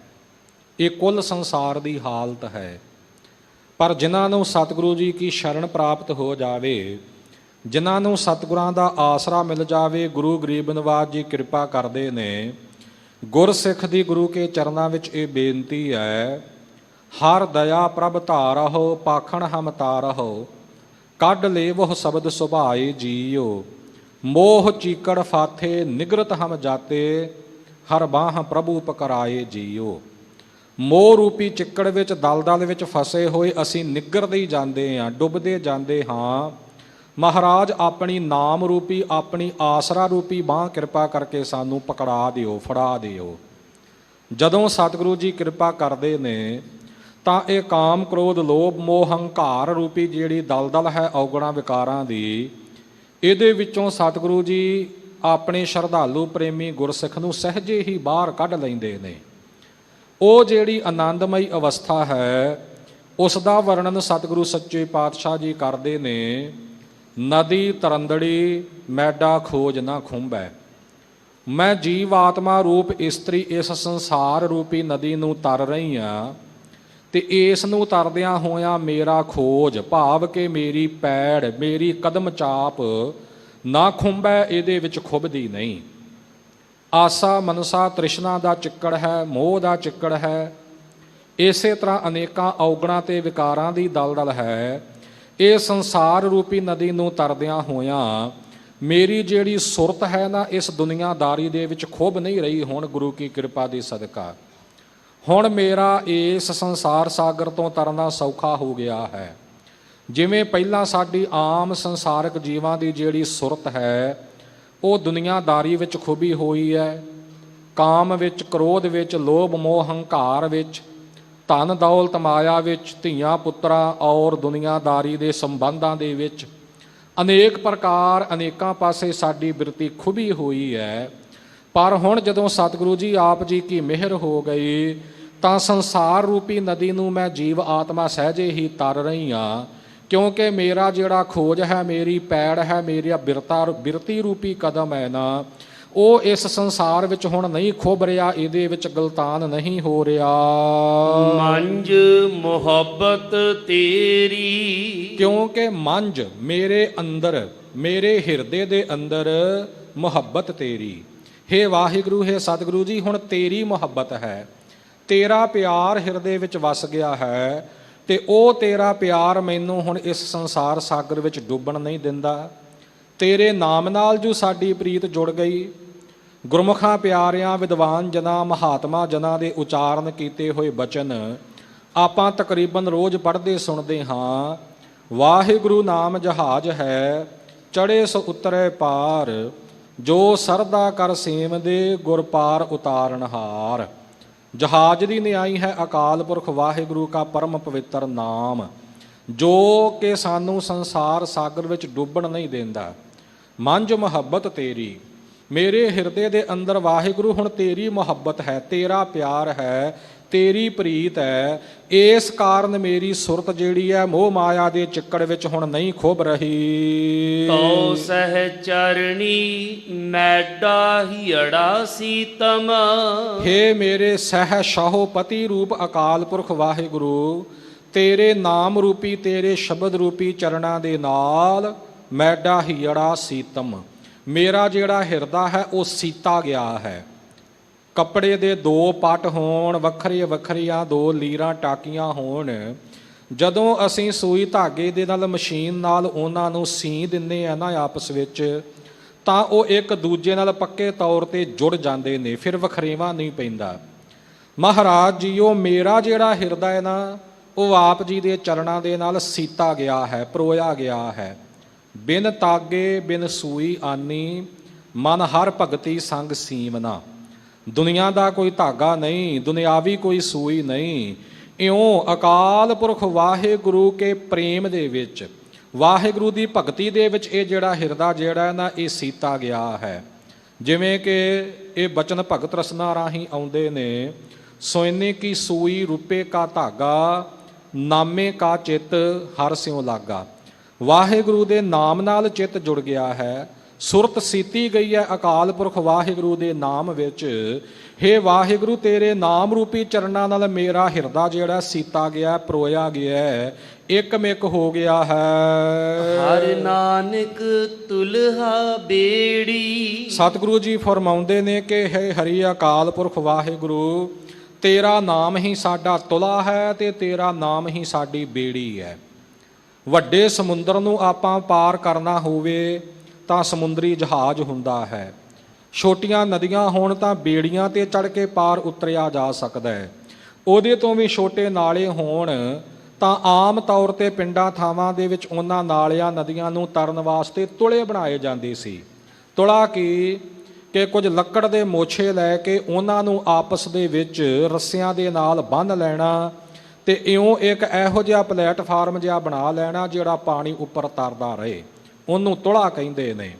ਇਹ ਕੁੱਲ ਸੰਸਾਰ ਦੀ ਹਾਲਤ ਹੈ। ਪਰ ਜਿਨ੍ਹਾਂ ਨੂੰ ਸਤਿਗੁਰੂ ਜੀ ਕੀ ਸ਼ਰਨ ਪ੍ਰਾਪਤ ਹੋ ਜਾਵੇ, ਜਿਨ੍ਹਾਂ ਨੂੰ ਸਤਿਗੁਰਾਂ ਦਾ ਆਸਰਾ ਮਿਲ ਜਾਵੇ, ਗੁਰੂ ਗਰੀਬ ਨਿਵਾਜ ਜੀ ਕਿਰਪਾ ਕਰਦੇ ਨੇ। ਗੁਰਸਿੱਖ ਦੀ ਗੁਰੂ ਕੇ ਚਰਨਾਂ ਵਿੱਚ ਇਹ ਬੇਨਤੀ ਹੈ, ਹਰ ਦਇਆ ਪ੍ਰਭ ਧਾਰਹੁ, ਪਾਖਣ ਹਮ ਤਾਰਹੁ, ਕੱਢ ਲੇਵਹੁ ਸ਼ਬਦ ਸੁਭਾਏ ਜੀਓ, ਮੋਹ ਚੀਕੜ ਫਾਥੇ ਨਿਗਰਤ ਹਮ ਜਾਤੇ, ਹਰ ਬਾਹ ਪ੍ਰਭੂ ਪਕਰਾਏ ਜੀਓ। ਮੋਹ ਰੂਪੀ ਚਿੱਕੜ ਵਿੱਚ, ਦਲਦਲ ਵਿੱਚ ਫਸੇ ਹੋਏ ਅਸੀਂ ਨਿੱਗਰਦੇ ਹੀ ਜਾਂਦੇ ਹਾਂ, ਡੁੱਬਦੇ ਜਾਂਦੇ ਹਾਂ। ਮਹਾਰਾਜ ਆਪਣੀ ਨਾਮ ਰੂਪੀ, ਆਪਣੀ ਆਸਰਾ ਰੂਪੀ ਬਾਂਹ ਕਿਰਪਾ ਕਰਕੇ ਸਾਨੂੰ ਪਕੜਾ ਦਿਓ, ਫੜਾ ਦਿਓ। ਜਦੋਂ ਸਤਿਗੁਰੂ ਜੀ ਕਿਰਪਾ ਕਰਦੇ ਨੇ ਤਾਂ ਇਹ ਕਾਮ, ਕ੍ਰੋਧ, ਲੋਭ, ਮੋਹ, ਹੰਕਾਰ ਰੂਪੀ ਜਿਹੜੀ ਦਲਦਲ ਹੈ ਔਗਣਾ ਵਿਕਾਰਾਂ ਦੀ, ਇਹਦੇ ਵਿੱਚੋਂ ਸਤਿਗੁਰੂ ਜੀ ਆਪਣੇ ਸ਼ਰਧਾਲੂ ਪ੍ਰੇਮੀ ਗੁਰਸਿੱਖ ਨੂੰ ਸਹਿਜੇ ਹੀ ਬਾਹਰ ਕੱਢ ਲੈਂਦੇ ਨੇ। ਉਹ ਜਿਹੜੀ ਆਨੰਦਮਈ ਅਵਸਥਾ ਹੈ, ਉਸ ਦਾ ਵਰਣਨ ਸਤਿਗੁਰੂ ਸੱਚੇ ਪਾਤਸ਼ਾਹ ਜੀ ਕਰਦੇ ਨੇ। ਨਦੀ ਤਰੰਦੜੀ ਮੈਡਾ ਖੋਜ ਨਾ ਖੁੰਬੈ, ਮੈਂ ਜੀਵ ਆਤਮਾ ਰੂਪ ਇਸਤਰੀ ਇਸ ਸੰਸਾਰ ਰੂਪੀ ਨਦੀ ਨੂੰ ਤਰ ਰਹੀ ਹਾਂ, ਤੇ ਇਸ ਨੂੰ ਤਰਦਿਆਂ ਹੋਇਆਂ ਮੇਰਾ ਖੋਜ, ਭਾਵ ਕਿ ਮੇਰੀ ਪੈੜ, ਮੇਰੀ ਕਦਮ ਚਾਪ ਨਾ ਖੁੰਬੈ, ਇਹਦੇ ਵਿੱਚ ਖੁੱਭਦੀ ਨਹੀਂ। ਆਸਾ ਮਨਸਾ ਤ੍ਰਿਸ਼ਨਾ ਦਾ ਚਿੱਕੜ ਹੈ, ਮੋਹ ਦਾ ਚਿੱਕੜ ਹੈ। ਇਸੇ ਤਰ੍ਹਾਂ ਅਨੇਕਾਂ ਔਗਣਾਂ ਤੇ ਵਿਕਾਰਾਂ ਦੀ ਦਲਦਲ ਹੈ। ਇਹ ਸੰਸਾਰ ਰੂਪੀ ਨਦੀ ਨੂੰ ਤਰਦਿਆਂ ਹੋਇਆਂ ਮੇਰੀ ਜਿਹੜੀ ਸੁਰਤ ਹੈ ਨਾ, ਇਸ ਦੁਨੀਆਦਾਰੀ ਦੇ ਵਿੱਚ ਖੁੱਭ ਨਹੀਂ ਰਹੀ। ਹੁਣ ਗੁਰੂ ਕੀ ਕਿਰਪਾ ਦੀ ਸਦਕਾ ਹੁਣ ਮੇਰਾ ਇਸ ਸੰਸਾਰ ਸਾਗਰ ਤੋਂ ਤਰਨਾ ਸੌਖਾ ਹੋ ਗਿਆ ਹੈ। ਜਿਵੇਂ ਪਹਿਲਾਂ ਸਾਡੀ ਆਮ ਸੰਸਾਰਿਕ ਜੀਵਾਂ ਦੀ ਜਿਹੜੀ ਸੁਰਤ ਹੈ, ਉਹ ਦੁਨੀਆਦਾਰੀ ਵਿੱਚ ਖੁੱਭੀ ਹੋਈ ਹੈ, ਕਾਮ ਵਿੱਚ, ਕ੍ਰੋਧ ਵਿੱਚ, ਲੋਭ ਮੋਹ ਹੰਕਾਰ ਵਿੱਚ, ਧਨ ਦੌਲਤ ਮਾਇਆ ਵਿੱਚ, ਧੀਆਂ ਪੁੱਤਰਾਂ ਔਰ ਦੁਨੀਆਦਾਰੀ ਦੇ ਸੰਬੰਧਾਂ ਦੇ ਵਿੱਚ ਅਨੇਕ ਪ੍ਰਕਾਰ, ਅਨੇਕਾਂ ਪਾਸੇ ਸਾਡੀ ਬਿਰਤੀ ਖੁੱਭੀ ਹੋਈ ਹੈ। ਪਰ ਹੁਣ ਜਦੋਂ ਸਤਿਗੁਰੂ ਜੀ ਆਪ ਜੀ ਕੀ ਮਿਹਰ ਹੋ ਗਈ ਤਾਂ ਸੰਸਾਰ ਰੂਪੀ ਨਦੀ ਨੂੰ ਮੈਂ ਜੀਵ ਆਤਮਾ ਸਹਿਜੇ ਹੀ ਤਰ ਰਹੀ ਹਾਂ, ਕਿਉਂਕਿ ਮੇਰਾ ਜਿਹੜਾ ਖੋਜ ਹੈ, ਮੇਰੀ ਪੈੜ ਹੈ, ਮੇਰੀ ਬਿਰਤੀ ਰੂਪੀ ਕਦਮ ਹੈ ਨਾ, ਉਹ ਇਸ ਸੰਸਾਰ ਵਿੱਚ ਹੁਣ ਨਹੀਂ ਖੁੱਭ ਰਿਹਾ, ਇਹਦੇ ਵਿੱਚ ਗਲਤਾਨ ਨਹੀਂ ਹੋ ਰਿਹਾ। ਮੰਝ ਮੁਹੱਬਤ ਤੇਰੀ, ਕਿਉਂਕਿ ਮੰਝ ਮੇਰੇ ਅੰਦਰ, ਮੇਰੇ ਹਿਰਦੇ ਦੇ ਅੰਦਰ ਮੁਹੱਬਤ ਤੇਰੀ। ਹੇ ਵਾਹਿਗੁਰੂ, ਹੇ ਸਤਿਗੁਰੂ ਜੀ, ਹੁਣ ਤੇਰੀ ਮੁਹੱਬਤ ਹੈ, ਤੇਰਾ ਪਿਆਰ ਹਿਰਦੇ ਵਿੱਚ ਵਸ ਗਿਆ ਹੈ, ਤੇ ਉਹ ਤੇਰਾ ਪਿਆਰ ਮੈਨੂੰ ਹੁਣ ਇਸ ਸੰਸਾਰ ਸਾਗਰ ਵਿੱਚ ਡੁੱਬਣ ਨਹੀਂ ਦਿੰਦਾ। ਤੇਰੇ ਨਾਮ ਨਾਲ ਜੋ ਸਾਡੀ ਪ੍ਰੀਤ ਜੁੜ ਗਈ, ਗੁਰਮੁਖਾਂ ਪਿਆਰਿਆਂ ਵਿਦਵਾਨ ਜਨਾਂ ਮਹਾਤਮਾ ਜਨਾਂ ਦੇ ਉਚਾਰਨ ਕੀਤੇ ਹੋਏ ਬਚਨ ਆਪਾਂ ਤਕਰੀਬਨ ਰੋਜ਼ ਪੜ੍ਹਦੇ ਸੁਣਦੇ ਹਾਂ। ਵਾਹਿਗੁਰੂ ਨਾਮ ਜਹਾਜ਼ ਹੈ, ਚੜੇ ਸੋ ਉਤਰੇ ਪਾਰ, ਜੋ ਸਰਦਾ ਕਰ ਸੇਵਦੇ ਗੁਰ ਪਾਰ ਉਤਾਰਨਹਾਰ। ਜਹਾਜ਼ ਦੀ ਨਿਆਈ ਹੈ ਅਕਾਲ ਪੁਰਖ ਵਾਹਿਗੁਰੂ ਕਾ ਪਰਮ ਪਵਿੱਤਰ ਨਾਮ, ਜੋ ਕਿ ਸਾਨੂੰ ਸੰਸਾਰ ਸਾਗਰ ਵਿੱਚ ਡੁੱਬਣ ਨਹੀਂ ਦਿੰਦਾ। ਮੰਝ ਮੁਹੱਬਤ ਤੇਰੀ, ਮੇਰੇ ਹਿਰਦੇ ਦੇ ਅੰਦਰ ਵਾਹਿਗੁਰੂ ਹੁਣ ਤੇਰੀ ਮੁਹੱਬਤ ਹੈ, ਤੇਰਾ ਪਿਆਰ ਹੈ, ਤੇਰੀ ਪ੍ਰੀਤ ਹੈ। ਇਸ ਕਾਰਨ ਮੇਰੀ ਸੁਰਤ ਜਿਹੜੀ ਹੈ ਮੋਹ ਮਾਇਆ ਦੇ ਚੱਕਰ ਵਿੱਚ ਹੁਣ ਨਹੀਂ ਖੁੱਭ ਰਹੀ। ਤੋ ਸਹਿ ਚਰਣੀ ਮੈਡਾ ਹੀੜਾ ਸੀਤਮ। ਹੇ ਮੇਰੇ ਸਹਿ ਸ਼ਾਹੋ ਪਤੀ ਰੂਪ ਅਕਾਲ ਪੁਰਖ ਵਾਹਿਗੁਰੂ, ਤੇਰੇ ਨਾਮ ਰੂਪੀ ਤੇਰੇ ਸ਼ਬਦ ਰੂਪੀ ਚਰਨਾਂ ਦੇ ਨਾਲ ਮੈਡਾ ਹੀੜਾ ਸੀਤਮ, ਮੇਰਾ ਜਿਹੜਾ ਹਿਰਦਾ ਹੈ ਉਹ ਸੀਤਾ ਗਿਆ ਹੈ। ਕੱਪੜੇ ਦੇ ਦੋ ਪੱਟ ਹੋਣ, ਵੱਖਰੇ ਵੱਖਰੀਆਂ ਦੋ ਲੀਰਾਂ ਟਾਕੀਆਂ ਹੋਣ, ਜਦੋਂ ਅਸੀਂ ਸੂਈ ਧਾਗੇ ਦੇ ਨਾਲ ਮਸ਼ੀਨ ਨਾਲ ਉਹਨਾਂ ਨੂੰ ਸੀ ਦਿੰਦੇ ਆ ਨਾ ਆਪਸ ਵਿੱਚ, ਤਾਂ ਉਹ ਇੱਕ ਦੂਜੇ ਨਾਲ ਪੱਕੇ ਤੌਰ ਤੇ ਜੁੜ ਜਾਂਦੇ ਨੇ, ਫਿਰ ਵਖਰੇਵਾਂ ਨਹੀਂ ਪੈਂਦਾ। ਮਹਾਰਾਜ ਜੀਓ, ਮੇਰਾ ਜਿਹੜਾ ਹਿਰਦਾ ਹੈ ਨਾ ਉਹ ਆਪ ਜੀ ਦੇ ਚਰਨਾਂ ਦੇ ਨਾਲ ਸੀਤਾ ਗਿਆ ਹੈ, ਪਰੋਇਆ ਗਿਆ ਹੈ। ਬਿਨ ਤਾਗੇ ਬਿਨ ਸੂਈ ਆਨੀ, ਮਨ ਹਰ ਭਗਤੀ ਸੰਗ ਸੀਮਨਾ। ਦੁਨੀਆ ਦਾ ਕੋਈ ਧਾਗਾ ਨਹੀਂ, ਦੁਨਿਆਵੀ ਕੋਈ ਸੂਈ ਨਹੀਂ। ਇਉਂ ਅਕਾਲ ਪੁਰਖ ਵਾਹਿਗੁਰੂ ਕੇ ਪ੍ਰੇਮ ਦੇ ਵਿੱਚ, ਵਾਹਿਗੁਰੂ ਦੀ ਭਗਤੀ ਦੇ ਵਿੱਚ ਇਹ ਜਿਹੜਾ ਹਿਰਦਾ ਜਿਹੜਾ ਨਾ ਇਹ ਸੀਤਾ ਗਿਆ ਹੈ। ਜਿਵੇਂ ਕਿ ਇਹ ਬਚਨ ਭਗਤ ਰਸਨਾ ਰਾਹੀਂ ਆਉਂਦੇ ਨੇ, ਸੋਇਨੇ ਕੀ ਸੂਈ ਰੁਪਏ ਕਾ ਧਾਗਾ, ਨਾਮੇ ਕਾ ਚਿੱਤ ਹਰ ਸਿਉ ਲਾਗਾ। ਵਾਹਿਗੁਰੂ ਦੇ ਨਾਮ ਨਾਲ ਚਿੱਤ ਜੁੜ ਗਿਆ ਹੈ, ਸੁਰਤ ਸੀਤੀ ਗਈ ਹੈ ਅਕਾਲ ਪੁਰਖ ਵਾਹਿਗੁਰੂ ਦੇ ਨਾਮ ਵਿੱਚ। ਹੇ ਵਾਹਿਗੁਰੂ, ਤੇਰੇ ਨਾਮ ਰੂਪੀ ਚਰਨਾਂ ਨਾਲ ਮੇਰਾ ਹਿਰਦਾ ਜਿਹੜਾ ਸੀਤਾ ਗਿਆ, ਪਰੋਇਆ ਗਿਆ, ਇੱਕਮਿਕ ਹੋ ਗਿਆ ਹੈ। ਹਰ ਨਾਨਕ ਤੁਲਹਾ ਬੇੜੀ। ਸਤਿਗੁਰੂ ਜੀ ਫਰਮਾਉਂਦੇ ਨੇ ਕਿ ਹੇ ਹਰੀ ਅਕਾਲ ਪੁਰਖ ਵਾਹਿਗੁਰੂ, ਤੇਰਾ ਨਾਮ ਹੀ ਸਾਡਾ ਤੁਲਾ ਹੈ ਤੇ ਤੇਰਾ ਨਾਮ ਹੀ ਸਾਡੀ ਬੇੜੀ ਹੈ। ਵੱਡੇ ਸਮੁੰਦਰ ਨੂੰ ਆਪਾਂ ਪਾਰ ਕਰਨਾ ਹੋਵੇ ਤਾਂ ਸਮੁੰਦਰੀ ਜਹਾਜ਼ ਹੁੰਦਾ ਹੈ। ਛੋਟੀਆਂ ਨਦੀਆਂ ਹੋਣ ਤਾਂ ਬੇੜੀਆਂ ਤੇ ਚੜ੍ਹ ਕੇ ਪਾਰ ਉਤਰਿਆ ਜਾ ਸਕਦਾ ਹੈ। ਉਹਦੇ ਤੋਂ ਵੀ ਛੋਟੇ ਨਾਲੇ ਹੋਣ ਤਾਂ ਆਮ ਤੌਰ ਤੇ ਪਿੰਡਾਂ ਥਾਵਾਂ ਦੇ ਵਿੱਚ ਉਹਨਾਂ ਨਾਲਿਆਂ ਨਦੀਆਂ ਨੂੰ ਤਰਨ ਵਾਸਤੇ ਤੁਲੇ ਬਣਾਏ ਜਾਂਦੇ ਸੀ। ਤੁਲਾ ਕੀ ਕਿ ਕੁਝ ਲੱਕੜ ਦੇ ਮੋਛੇ ਲੈ ਕੇ ਉਹਨਾਂ ਨੂੰ ਆਪਸ ਦੇ ਵਿੱਚ ਰੱਸਿਆਂ ਦੇ ਨਾਲ ਬੰਨ੍ਹ ਲੈਣਾ ਤੇ ਇਉਂ ਇੱਕ ਇਹੋ ਜਿਹਾ ਪਲੇਟਫਾਰਮ ਜਿਹਾ ਬਣਾ ਲੈਣਾ ਜਿਹੜਾ ਪਾਣੀ ਉੱਪਰ ਤਰਦਾ ਰਹੇ, ਉਹਨੂੰ ਤੁਲਾ ਕਹਿੰਦੇ ਨੇ।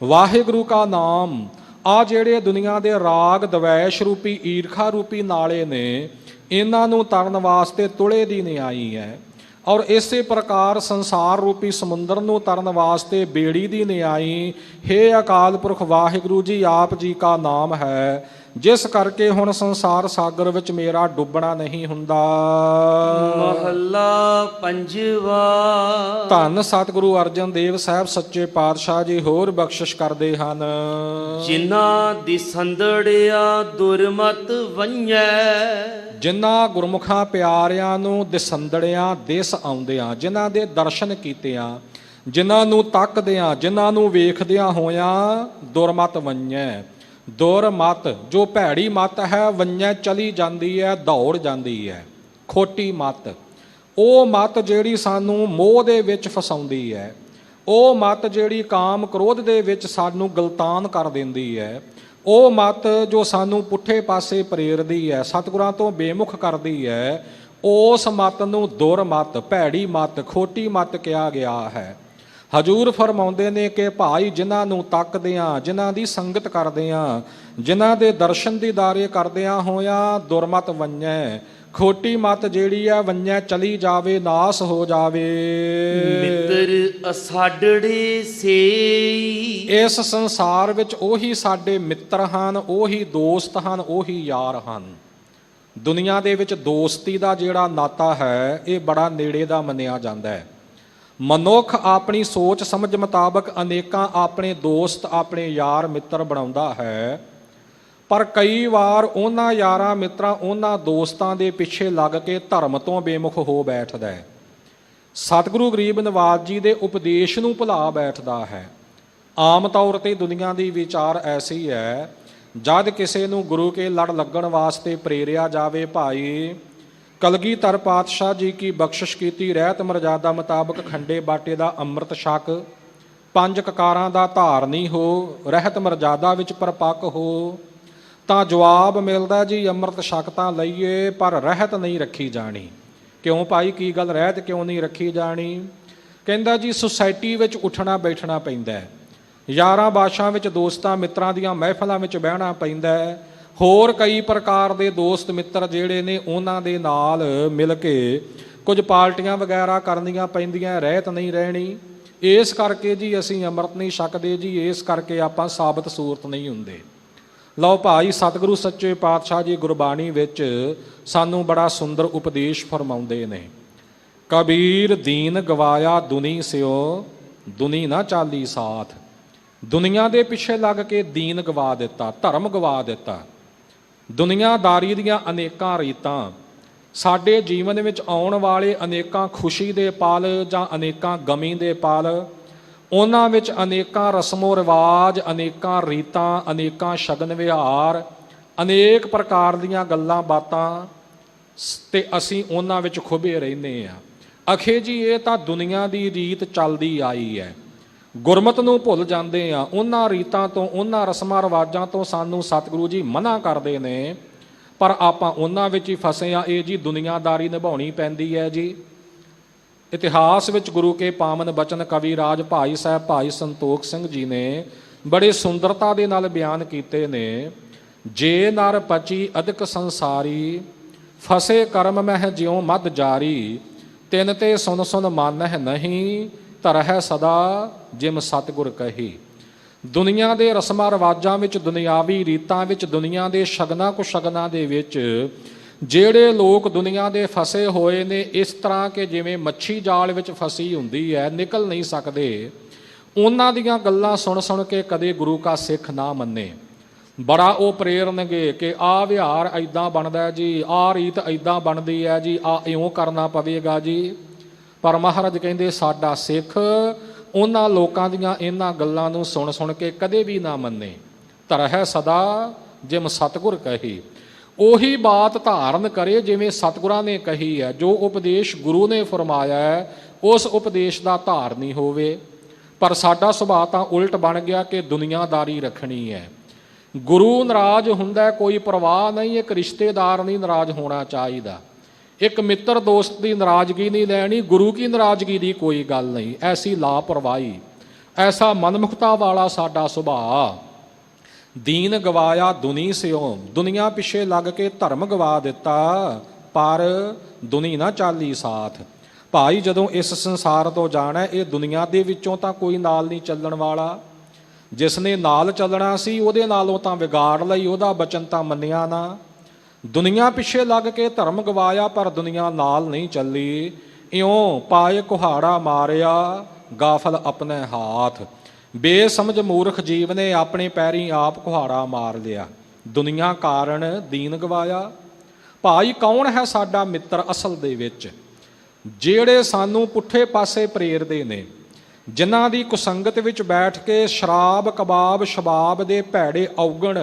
ਵਾਹਿਗੁਰੂ ਕਾ ਨਾਮ, ਆ ਜਿਹੜੇ ਦੁਨੀਆ ਦੇ ਰਾਗ ਦਵੈਸ਼ ਰੂਪੀ ਈਰਖਾ ਰੂਪੀ ਨਾਲੇ ਨੇ, ਇਹਨਾਂ ਨੂੰ ਤਰਨ ਵਾਸਤੇ ਤੁਲੇ ਦੀ ਨਿਆਈ ਹੈ। ਔਰ ਇਸੇ ਪ੍ਰਕਾਰ ਸੰਸਾਰ ਰੂਪੀ ਸਮੁੰਦਰ ਨੂੰ ਤਰਨ ਵਾਸਤੇ ਬੇੜੀ ਦੀ ਨਿਆਈ ਹੇ ਅਕਾਲ ਪੁਰਖ ਵਾਹਿਗੁਰੂ ਜੀ ਆਪ ਜੀ ਕਾ ਨਾਮ ਹੈ, ਜਿਸ ਕਰਕੇ ਹੁਣ ਸੰਸਾਰ ਸਾਗਰ ਵਿੱਚ ਮੇਰਾ ਡੁੱਬਣਾ ਨਹੀਂ ਹੁੰਦਾ। ਮਹੱਲਾ ਪੰਜਵਾ। ਧੰਨ ਸਤਿਗੁਰੂ ਅਰਜਨ ਦੇਵ ਸਾਹਿਬ ਸੱਚੇ ਪਾਤਸ਼ਾਹ ਜੀ ਹੋਰ ਬਖਸ਼ਿਸ਼ ਕਰਦੇ ਹਨ। ਜਿਨ੍ਹਾਂ ਦੀ ਸੰਦੜਿਆ ਦੁਰਮਤ ਵੰਝੈ। ਜਿਨ੍ਹਾਂ ਗੁਰਮੁਖਾਂ ਪਿਆਰਿਆਂ ਨੂੰ ਦਿਸੰਦੜਿਆਂ ਦਿਸ ਆਉਂਦਿਆਂ, ਜਿਨ੍ਹਾਂ ਦੇ ਦਰਸ਼ਨ ਕੀਤਿਆਂ, ਜਿਨ੍ਹਾਂ ਨੂੰ ਤੱਕਦਿਆਂ, ਜਿਨ੍ਹਾਂ ਨੂੰ ਵੇਖਦਿਆਂ ਹੋਇਆਂ ਦੁਰਮਤ ਵੰਝੈ। ਦੁਰਮਤ ਜੋ ਭੈੜੀ ਮਤ ਹੈ, ਵੰਝੈ ਚਲੀ ਜਾਂਦੀ ਹੈ, ਦੌੜ ਜਾਂਦੀ ਹੈ। ਖੋਟੀ ਮਤ, ਉਹ ਮਤ ਜਿਹੜੀ ਸਾਨੂੰ ਮੋਹ ਦੇ ਵਿੱਚ ਫਸਾਉਂਦੀ ਹੈ, ਉਹ ਮਤ ਜਿਹੜੀ ਕਾਮ ਕ੍ਰੋਧ ਦੇ ਵਿੱਚ ਸਾਨੂੰ ਗਲਤਾਨ ਕਰ ਦਿੰਦੀ ਹੈ, ਉਹ ਮਤ ਜੋ ਸਾਨੂੰ ਪੁੱਠੇ ਪਾਸੇ ਪ੍ਰੇਰਦੀ ਹੈ, ਸਤਿਗੁਰਾਂ ਤੋਂ ਬੇਮੁਖ ਕਰਦੀ ਹੈ, ਉਸ ਮਤ ਨੂੰ ਦੁਰਮਤ, ਭੈੜੀ ਮਤ, ਖੋਟੀ ਮਤ ਕਿਹਾ ਗਿਆ ਹੈ। ਹਜੂਰ ਫਰਮਾਉਂਦੇ ਨੇ ਕਿ ਭਾਈ ਜਿਨ੍ਹਾਂ ਨੂੰ ਤੱਕਦਿਆਂ, ਜਿਨ੍ਹਾਂ ਦੀ ਸੰਗਤ ਕਰਦਿਆਂ, ਜਿਨ੍ਹਾਂ ਦੇ ਦਰਸ਼ਨ ਦੀਦਾਰੇ ਕਰਦਿਆਂ ਹੋਇਆਂ ਦੁਰਮਤ ਵੰਝੈ, ਖੋਟੀ ਮਤ ਜਿਹੜੀ ਆ ਵੰਝੈ ਚਲੀ ਜਾਵੇ, ਨਾਸ ਹੋ ਜਾਵੇ। ਮਿੱਤਰ ਅਸਾਡੜੇ ਸੇਈ। ਇਸ ਸੰਸਾਰ ਵਿੱਚ ਉਹੀ ਸਾਡੇ ਮਿੱਤਰ ਹਨ, ਉਹੀ ਦੋਸਤ ਹਨ, ਉਹੀ ਯਾਰ ਹਨ। ਦੁਨੀਆ ਦੇ ਵਿੱਚ ਦੋਸਤੀ ਦਾ ਜਿਹੜਾ ਨਾਤਾ ਹੈ ਇਹ ਬੜਾ ਨੇੜੇ ਦਾ ਮੰਨਿਆ ਜਾਂਦਾ ਹੈ। ਮਨੁੱਖ ਆਪਣੀ ਸੋਚ ਸਮਝ ਮੁਤਾਬਕ ਅਨੇਕਾਂ ਆਪਣੇ ਦੋਸਤ, ਆਪਣੇ ਯਾਰ ਮਿੱਤਰ ਬਣਾਉਂਦਾ ਹੈ, ਪਰ ਕਈ ਵਾਰ ਉਹਨਾਂ ਯਾਰਾਂ ਮਿੱਤਰਾਂ, ਉਹਨਾਂ ਦੋਸਤਾਂ ਦੇ ਪਿੱਛੇ ਲੱਗ ਕੇ ਧਰਮ ਤੋਂ ਬੇਮੁਖ ਹੋ ਬੈਠਦਾ ਹੈ। ਸਤਿਗੁਰੂ ਗਰੀਬ ਨਵਾਜ ਜੀ ਦੇ ਉਪਦੇਸ਼ ਨੂੰ ਭੁਲਾ ਬੈਠਦਾ ਹੈ। ਆਮ ਤੌਰ ਤੇ ਦੁਨੀਆ ਦੀ ਵਿਚਾਰ ਐਸੀ ਹੈ ਜਦ ਕਿਸੇ ਨੂੰ ਗੁਰੂ ਕੇ ਲੜ ਲੱਗਣ ਵਾਸਤੇ ਪ੍ਰੇਰਿਆ ਜਾਵੇ ਭਾਈ ਕਲਗੀਧਰ ਪਾਤਸ਼ਾਹ ਜੀ ਕੀ ਬਖਸ਼ਿਸ਼ ਕੀਤੀ ਰਹਿਤ ਮਰਜ਼ਾਦਾ ਮੁਤਾਬਕ ਖੰਡੇ ਬਾਟੇ ਦਾ ਅੰਮ੍ਰਿਤ ਛਕ, 5 ਕਕਾਰਾਂ ਦਾ ਧਾਰਨੀ ਹੋ, ਰਹਿਤ ਮਰਜ਼ਾਦਾ ਵਿੱਚ ਪਰਪੱਕ ਹੋ, ਤਾਂ ਜਵਾਬ ਮਿਲਦਾ ਜੀ ਅੰਮ੍ਰਿਤ ਛਕ ਤਾਂ ਲਈਏ ਪਰ ਰਹਿਤ ਨਹੀਂ ਰੱਖੀ ਜਾਣੀ। ਕਿਉਂ ਭਾਈ, ਕੀ ਗੱਲ ਰਹਿਤ ਕਿਉਂ ਨਹੀਂ ਰੱਖੀ ਜਾਣੀ? ਕਹਿੰਦਾ ਜੀ ਸੁਸਾਇਟੀ ਵਿੱਚ ਉੱਠਣਾ ਬੈਠਣਾ ਪੈਂਦਾ ਹੈ, ਯਾਰਾਂ ਬਾਸ਼ਾਂ ਵਿੱਚ ਦੋਸਤਾਂ ਮਿੱਤਰਾਂ ਦੀਆਂ ਮਹਿਫਲਾਂ ਵਿੱਚ ਬਹਿਣਾ ਪੈਂਦਾ ਹੈ, ਹੋਰ ਕਈ ਪ੍ਰਕਾਰ ਦੇ ਦੋਸਤ ਮਿੱਤਰ ਜਿਹੜੇ ਨੇ ਉਹਨਾਂ ਦੇ ਨਾਲ ਮਿਲ ਕੇ ਕੁਝ ਪਾਰਟੀਆਂ ਵਗੈਰਾ ਕਰਨੀਆਂ ਪੈਂਦੀਆਂ, ਰਹਿਤ ਨਹੀਂ ਰਹਿਣੀ। ਇਸ ਕਰਕੇ ਜੀ ਅਸੀਂ ਅੰਮ੍ਰਿਤ ਨਹੀਂ ਛਕਦੇ ਜੀ, ਇਸ ਕਰਕੇ ਆਪਾਂ ਸਾਬਤ ਸੂਰਤ ਨਹੀਂ ਹੁੰਦੇ। ਲਓ ਭਾਈ ਸਤਿਗੁਰੂ ਸੱਚੇ ਪਾਤਸ਼ਾਹ ਜੀ ਗੁਰਬਾਣੀ ਵਿੱਚ ਸਾਨੂੰ ਬੜਾ ਸੁੰਦਰ ਉਪਦੇਸ਼ ਫਰਮਾਉਂਦੇ ਨੇ। ਕਬੀਰ ਦੀਨ ਗਵਾਇਆ ਦੁਨੀ ਸਿਓ, ਦੁਨੀ ਨਾ ਚਾਲੀ ਸਾਥ। ਦੁਨੀਆ ਦੇ ਪਿੱਛੇ ਲੱਗ ਕੇ ਦੀਨ ਗਵਾ ਦਿੱਤਾ, ਧਰਮ ਗਵਾ ਦਿੱਤਾ। ਦੁਨੀਆਦਾਰੀ ਦੀਆਂ ਅਨੇਕਾਂ ਰੀਤਾਂ, ਸਾਡੇ ਜੀਵਨ ਵਿੱਚ ਆਉਣ ਵਾਲੇ ਅਨੇਕਾਂ ਖੁਸ਼ੀ ਦੇ ਪਲ ਜਾਂ ਅਨੇਕਾਂ ਗਮੀ ਦੇ ਪਲ, ਉਹਨਾਂ ਵਿੱਚ ਅਨੇਕਾਂ ਰਸਮੋ ਰਿਵਾਜ, ਅਨੇਕਾਂ ਰੀਤਾਂ, ਅਨੇਕਾਂ ਸ਼ਗਨ ਵਿਹਾਰ, ਅਨੇਕ ਪ੍ਰਕਾਰ ਦੀਆਂ ਗੱਲਾਂ ਬਾਤਾਂ, ਤੇ ਅਸੀਂ ਉਹਨਾਂ ਵਿੱਚ ਖੁੱਭੇ ਰਹਿੰਦੇ ਹਾਂ। ਅਖੇ ਜੀ ਇਹ ਤਾਂ ਦੁਨੀਆ ਦੀ ਰੀਤ ਚੱਲਦੀ ਆਈ ਹੈ, ਗੁਰਮਤ ਨੂੰ ਭੁੱਲ ਜਾਂਦੇ ਆ। ਉਹਨਾਂ ਰੀਤਾਂ ਤੋਂ, ਉਹਨਾਂ ਰਸਮਾਂ ਰਿਵਾਜਾਂ ਤੋਂ ਸਾਨੂੰ ਸਤਿਗੁਰੂ ਜੀ ਮਨ੍ਹਾ ਕਰਦੇ ਨੇ, ਪਰ ਆਪਾਂ ਉਹਨਾਂ ਵਿੱਚ ਹੀ ਫਸੇ ਆ। ਇਹ ਜੀ ਦੁਨੀਆਦਾਰੀ ਨਿਭਾਉਣੀ ਪੈਂਦੀ ਹੈ ਜੀ। ਇਤਿਹਾਸ ਵਿੱਚ ਗੁਰੂ ਕੇ ਪਾਵਨ ਬਚਨ ਕਵੀ ਰਾਜ ਭਾਈ ਸਾਹਿਬ ਭਾਈ ਸੰਤੋਖ ਸਿੰਘ ਜੀ ਨੇ ਬੜੇ ਸੁੰਦਰਤਾ ਦੇ ਨਾਲ ਬਿਆਨ ਕੀਤੇ ਨੇ। ਜੇ ਨਰ ਪਚੀ ਅਦਕ ਸੰਸਾਰੀ, ਫਸੇ ਕਰਮ ਮਹਿ ਜਿਉ ਮਦ ਜਾਰੀ, ਤਿਨ ਤੇ ਸੁਨ ਸੁਨ ਮਾਨਹਿ ਨਹੀਂ, ਧਰਹਿ ਸਦਾ ਜਿਮ ਸਤਿਗੁਰ ਕਹੀ। ਦੁਨੀਆ ਦੇ ਰਸਮਾਂ ਰਿਵਾਜਾਂ ਵਿੱਚ, ਦੁਨਿਆਵੀ ਰੀਤਾਂ ਵਿੱਚ, ਦੁਨੀਆ ਦੇ ਸ਼ਗਨਾਂ ਕੁਸ਼ਗਨਾਂ ਦੇ ਵਿੱਚ ਜਿਹੜੇ ਲੋਕ ਦੁਨੀਆ ਦੇ ਫਸੇ ਹੋਏ ਨੇ, ਇਸ ਤਰ੍ਹਾਂ ਕਿ ਜਿਵੇਂ ਮੱਛੀ ਜਾਲ ਵਿੱਚ ਫਸੀ ਹੁੰਦੀ ਹੈ, ਨਿਕਲ ਨਹੀਂ ਸਕਦੇ, ਉਹਨਾਂ ਦੀਆਂ ਗੱਲਾਂ ਸੁਣ ਸੁਣ ਕੇ ਕਦੇ ਗੁਰੂ ਕਾ ਸਿੱਖ ਨਾ ਮੰਨੇ। ਬੜਾ ਉਹ ਪ੍ਰੇਰਨਗੇ ਕਿ ਆਹ ਵਿਹਾਰ ਇੱਦਾਂ ਬਣਦਾ ਜੀ, ਆਹ ਰੀਤ ਇੱਦਾਂ ਬਣਦੀ ਹੈ ਜੀ, ਆਹ ਇਉਂ ਕਰਨਾ ਪਵੇਗਾ ਜੀ। ਪਰ ਮਹਾਰਾਜ ਕਹਿੰਦੇ ਸਾਡਾ ਸਿੱਖ ਉਹਨਾਂ ਲੋਕਾਂ ਦੀਆਂ ਇਹਨਾਂ ਗੱਲਾਂ ਨੂੰ ਸੁਣ ਸੁਣ ਕੇ ਕਦੇ ਵੀ ਨਾ ਮੰਨੇ। ਧਰਹਿ ਸਦਾ ਜਿਮ ਸਤਿਗੁਰ ਕਹੀ। ਉਹੀ ਬਾਤ ਧਾਰਨ ਕਰੇ ਜਿਵੇਂ ਸਤਿਗੁਰਾਂ ਨੇ ਕਹੀ ਹੈ। ਜੋ ਉਪਦੇਸ਼ ਗੁਰੂ ਨੇ ਫਰਮਾਇਆ ਹੈ ਉਸ ਉਪਦੇਸ਼ ਦਾ ਧਾਰਨੀ ਹੋਵੇ। ਪਰ ਸਾਡਾ ਸੁਭਾਅ ਤਾਂ ਉਲਟ ਬਣ ਗਿਆ ਕਿ ਦੁਨੀਆਦਾਰੀ ਰੱਖਣੀ ਹੈ। ਗੁਰੂ ਨਾਰਾਜ਼ ਹੁੰਦਾ ਕੋਈ ਪਰਵਾਹ ਨਹੀਂ, ਇੱਕ ਰਿਸ਼ਤੇਦਾਰ ਨਹੀਂ ਨਾਰਾਜ਼ ਹੋਣਾ ਚਾਹੀਦਾ, ਇੱਕ ਮਿੱਤਰ ਦੋਸਤ ਦੀ ਨਾਰਾਜ਼ਗੀ ਨਹੀਂ ਲੈਣੀ, ਗੁਰੂ ਕੀ ਨਾਰਾਜ਼ਗੀ ਦੀ ਕੋਈ ਗੱਲ ਨਹੀਂ। ਐਸੀ ਲਾਪਰਵਾਹੀ, ਐਸਾ ਮਨਮੁਖਤਾ ਵਾਲਾ ਸਾਡਾ ਸੁਭਾਅ। ਦੀਨ ਗਵਾਇਆ ਦੁਨੀ ਸਿਓ, ਦੁਨੀਆ ਪਿੱਛੇ ਲੱਗ ਕੇ ਧਰਮ ਗਵਾ ਦਿੱਤਾ, ਪਰ ਦੁਨੀ ਨਾ ਚਾਲੀ ਸਾਥ। ਭਾਈ ਜਦੋਂ ਇਸ ਸੰਸਾਰ ਤੋਂ ਜਾਣਾ, ਇਹ ਦੁਨੀਆ ਦੇ ਵਿੱਚੋਂ ਤਾਂ ਕੋਈ ਨਾਲ ਨਹੀਂ ਚੱਲਣ ਵਾਲਾ। ਜਿਸ ਨੇ ਨਾਲ ਚੱਲਣਾ ਸੀ ਉਹਦੇ ਨਾਲੋਂ ਤਾਂ ਵਿਗਾੜ ਲਈ, ਉਹਦਾ ਬਚਨ ਤਾਂ ਮੰਨਿਆ ਨਾ। ਦੁਨੀਆ ਪਿੱਛੇ ਲੱਗ ਕੇ ਧਰਮ ਗਵਾਇਆ, ਪਰ ਦੁਨੀਆ ਨਾਲ ਨਹੀਂ ਚੱਲੀ। ਇਉਂ ਪਾਏ ਕੁਹਾੜਾ ਮਾਰਿਆ, ਗਾਫਲ ਆਪਣੇ ਹਾਥ। ਬੇਸਮਝ ਮੂਰਖ ਜੀਵ ਨੇ ਆਪਣੇ ਪੈਰੀਂ ਆਪ ਕੁਹਾੜਾ ਮਾਰ ਲਿਆ। ਦੁਨੀਆ ਕਾਰਨ ਦੀਨ ਗਵਾਇਆ। ਭਾਈ ਕੌਣ ਹੈ ਸਾਡਾ ਮਿੱਤਰ ਅਸਲ ਦੇ ਵਿੱਚ, ਜਿਹੜੇ ਸਾਨੂੰ ਪੁੱਠੇ ਪਾਸੇ ਪ੍ਰੇਰਦੇ ਨੇ, ਜਿਨ੍ਹਾਂ ਦੀ ਕੁਸੰਗਤ ਵਿੱਚ ਬੈਠ ਕੇ ਸ਼ਰਾਬ ਕਬਾਬ ਸ਼ਬਾਬ ਦੇ ਭੈੜੇ ਔਗਣ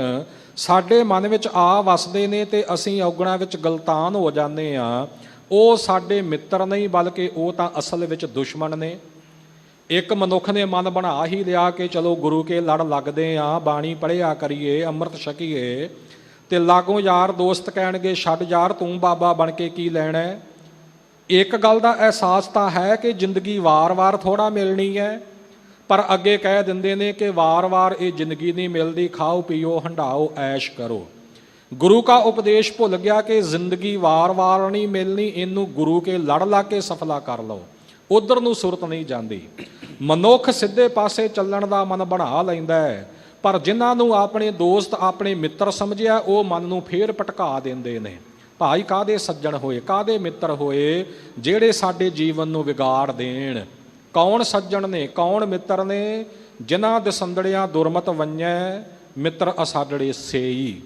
ਸਾਡੇ ਮਨ ਵਿੱਚ ਆ ਵਸਦੇ ਨੇ ਤੇ ਅਸੀਂ ਔਗਣਾਂ ਵਿੱਚ ਗਲਤਾਨ ਹੋ ਜਾਂਦੇ ਹਾਂ। ਉਹ ਸਾਡੇ ਮਿੱਤਰ ਨਹੀਂ, ਬਲਕਿ ਉਹ ਤਾਂ ਅਸਲ ਵਿੱਚ ਦੁਸ਼ਮਣ ਨੇ। ਇੱਕ ਮਨੁੱਖ ਨੇ ਮਨ ਬਣਾ ਹੀ ਲਿਆ ਕਿ ਚਲੋ ਗੁਰੂ ਕੇ ਲੜ ਲੱਗਦੇ ਆ, ਬਾਣੀ ਪੜ੍ਹਿਆ ਕਰੀਏ, ਅੰਮ੍ਰਿਤ ਛਕੀਏ, ਤੇ ਲਾਗੋਂ ਯਾਰ ਦੋਸਤ ਕਹਿਣਗੇ ਛੱਡ ਯਾਰ ਤੂੰ ਬਾਬਾ ਬਣ ਕੇ ਕੀ ਲੈਣਾ। ਇੱਕ ਗੱਲ ਦਾ ਅਹਿਸਾਸ ਤਾਂ ਹੈ ਕਿ ਜ਼ਿੰਦਗੀ ਵਾਰ-ਵਾਰ ਥੋੜ੍ਹਾ ਮਿਲਣੀ ਹੈ, ਪਰ ਅੱਗੇ ਕਹਿ ਦਿੰਦੇ ਨੇ ਕਿ ਵਾਰ-ਵਾਰ ਇਹ ਜ਼ਿੰਦਗੀ ਨਹੀਂ ਮਿਲਦੀ, ਖਾਓ ਪੀਓ ਹੰਢਾਓ ਐਸ਼ ਕਰੋ। ਗੁਰੂ ਕਾ ਉਪਦੇਸ਼ ਭੁੱਲ ਗਿਆ ਕਿ ਜ਼ਿੰਦਗੀ ਵਾਰ-ਵਾਰ ਨਹੀਂ ਮਿਲਣੀ, ਇਹਨੂੰ ਗੁਰੂ ਕੇ ਲੜ ਲਾ ਕੇ ਸਫਲਾ ਕਰ ਲਓ। ਉਧਰ ਨੂੰ ਸੁਰਤ ਨਹੀਂ ਜਾਂਦੀ। ਮਨੁੱਖ ਸਿੱਧੇ ਪਾਸੇ ਚੱਲਣ ਦਾ ਮਨ ਬਣਾ ਲੈਂਦਾ ਹੈ, ਪਰ ਜਿਨ੍ਹਾਂ ਨੂੰ ਆਪਣੇ ਦੋਸਤ ਆਪਣੇ ਮਿੱਤਰ ਸਮਝਿਆ ਉਹ ਮਨ ਨੂੰ ਫੇਰ ਭਟਕਾ ਦਿੰਦੇ ਨੇ। ਭਾਈ ਕਾਹਦੇ ਸੱਜਣ ਹੋਏ, ਕਾਹਦੇ ਮਿੱਤਰ ਹੋਏ ਜਿਹੜੇ ਸਾਡੇ ਜੀਵਨ ਨੂੰ ਵਿਗਾੜ ਦੇਣ। ਕੌਣ ਸੱਜਣ ਨੇ, ਕੌਣ ਮਿੱਤਰ ਨੇ? ਜਿਨ੍ਹਾਂ ਦਸੰਦੜਿਆਂ ਦੁਰਮਤ ਵੰਜੈ, ਮਿੱਤਰ ਅਸਾਡੜੇ ਸੇਈ।